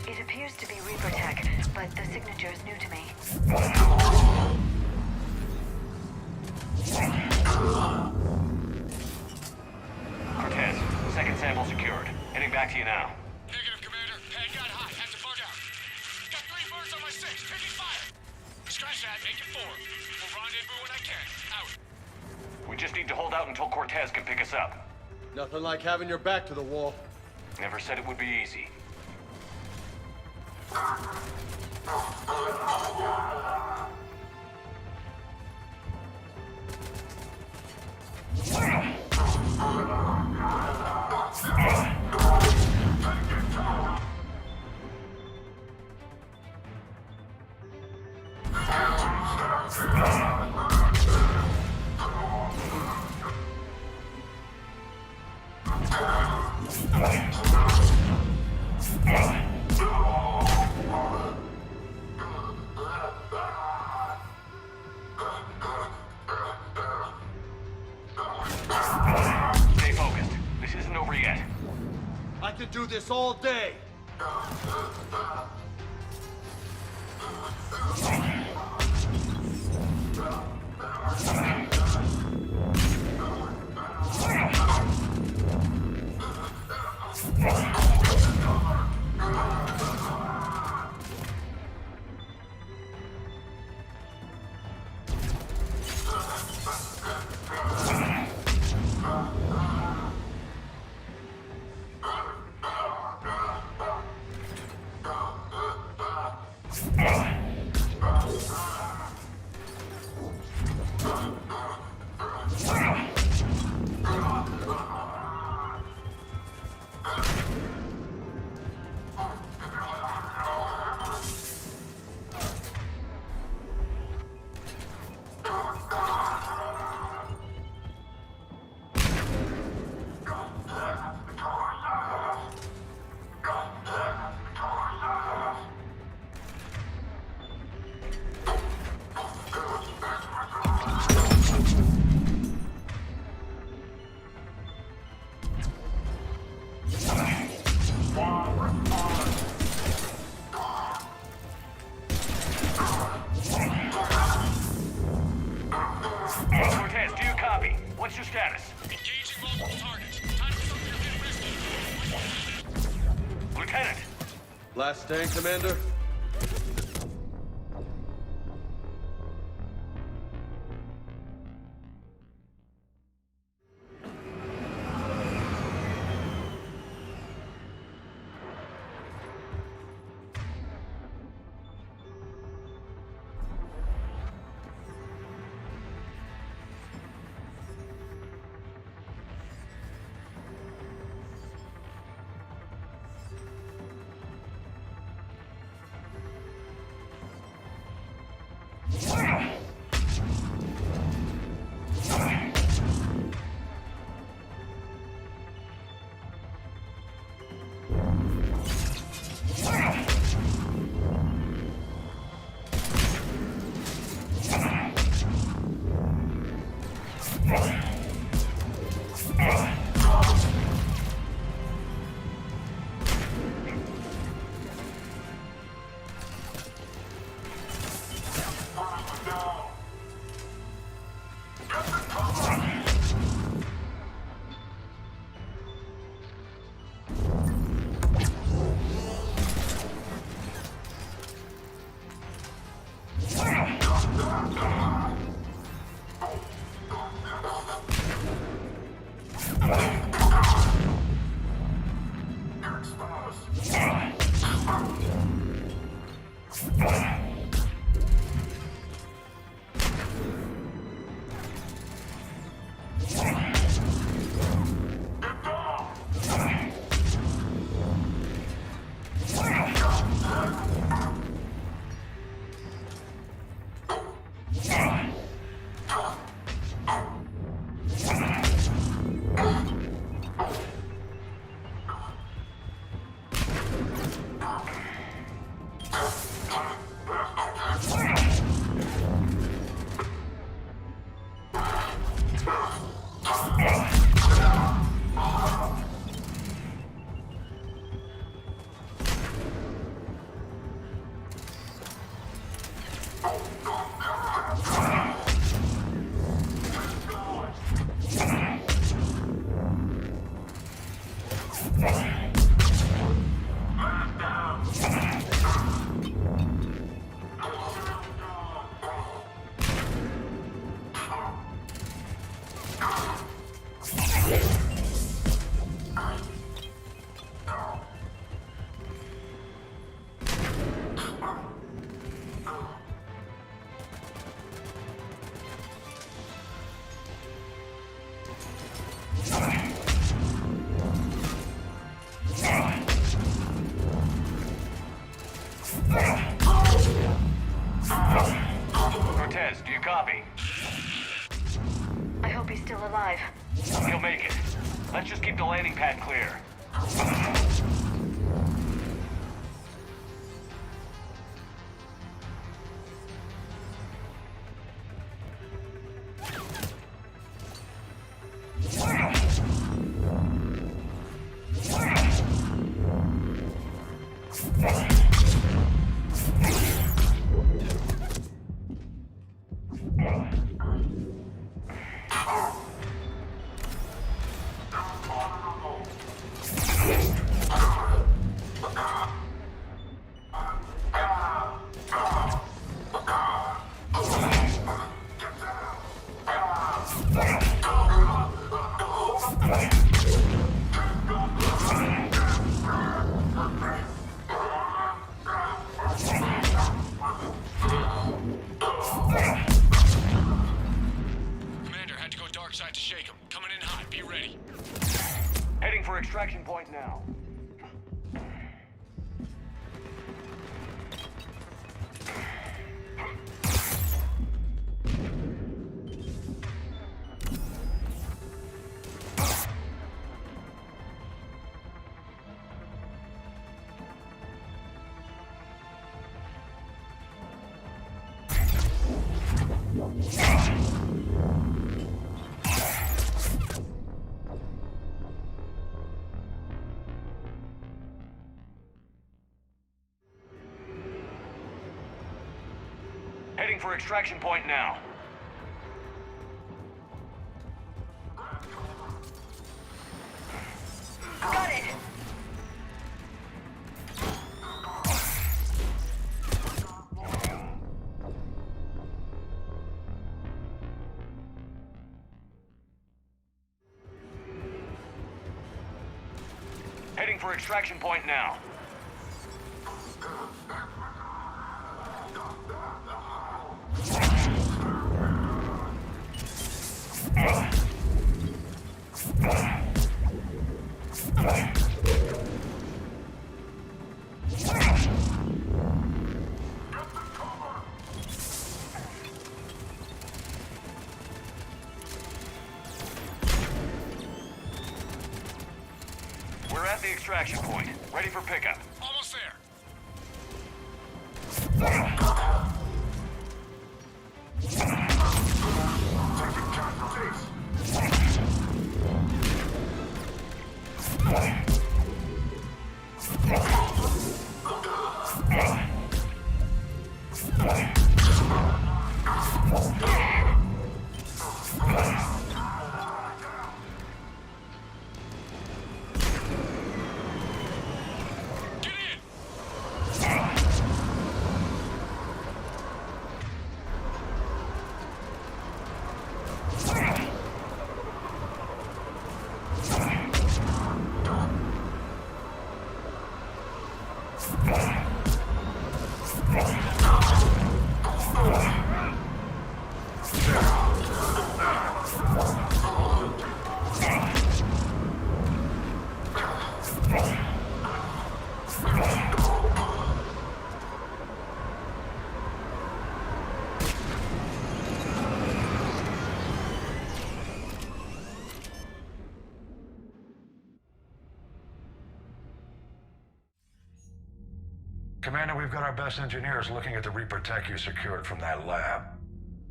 Speaker 17: It appears to be Reaper tech, but the signature is new to me.
Speaker 15: Cortez, second sample secured. Heading back to you now.
Speaker 11: Negative, Commander. Pad got hot. Have to bug out. Got 3 birds on my 6. Taking fire. Scratch that. Make it 4. We'll rendezvous when I can. Out.
Speaker 15: We just need to hold out until Cortez can pick us up.
Speaker 10: Nothing like having your back to the wall.
Speaker 15: Never said it would be easy. Stay focused. This isn't over yet.
Speaker 10: I could do this all day.
Speaker 15: Cortez, do you copy? What's your status?
Speaker 11: Engaging multiple targets. Time for something a bit risky.
Speaker 15: Lieutenant!
Speaker 10: Last stand, Commander?
Speaker 15: Cortez, do you copy?
Speaker 17: I hope he's still alive.
Speaker 15: He'll make it. Let's just keep the landing pad clear.
Speaker 11: Commander, had to go dark side to shake him. Coming in hot. Be ready.
Speaker 15: Heading for extraction point now. Heading for extraction point now.
Speaker 17: Got it!
Speaker 15: Heading for extraction point now. We're at the extraction point. Ready for pickup.
Speaker 11: Almost there.
Speaker 20: Commander, we've got our best engineers looking at the Reaper tech you secured from that lab.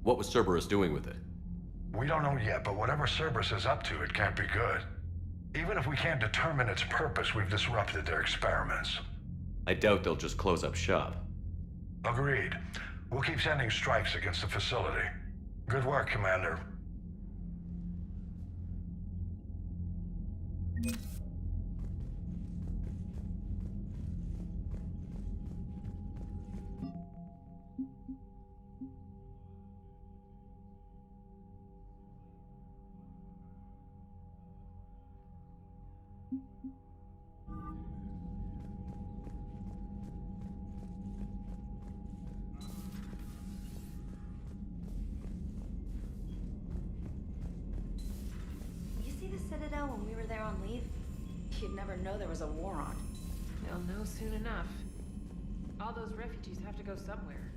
Speaker 5: What was Cerberus doing with it?
Speaker 20: We don't know yet, but whatever Cerberus is up to, it can't be good. Even if we can't determine its purpose, we've disrupted their experiments.
Speaker 5: I doubt they'll just close up shop.
Speaker 20: Agreed. We'll keep sending strikes against the facility. Good work, Commander.
Speaker 9: You see the Citadel when we were there on leave?
Speaker 13: You'd never know there was a war on.
Speaker 18: They'll know soon enough. All those refugees have to go somewhere.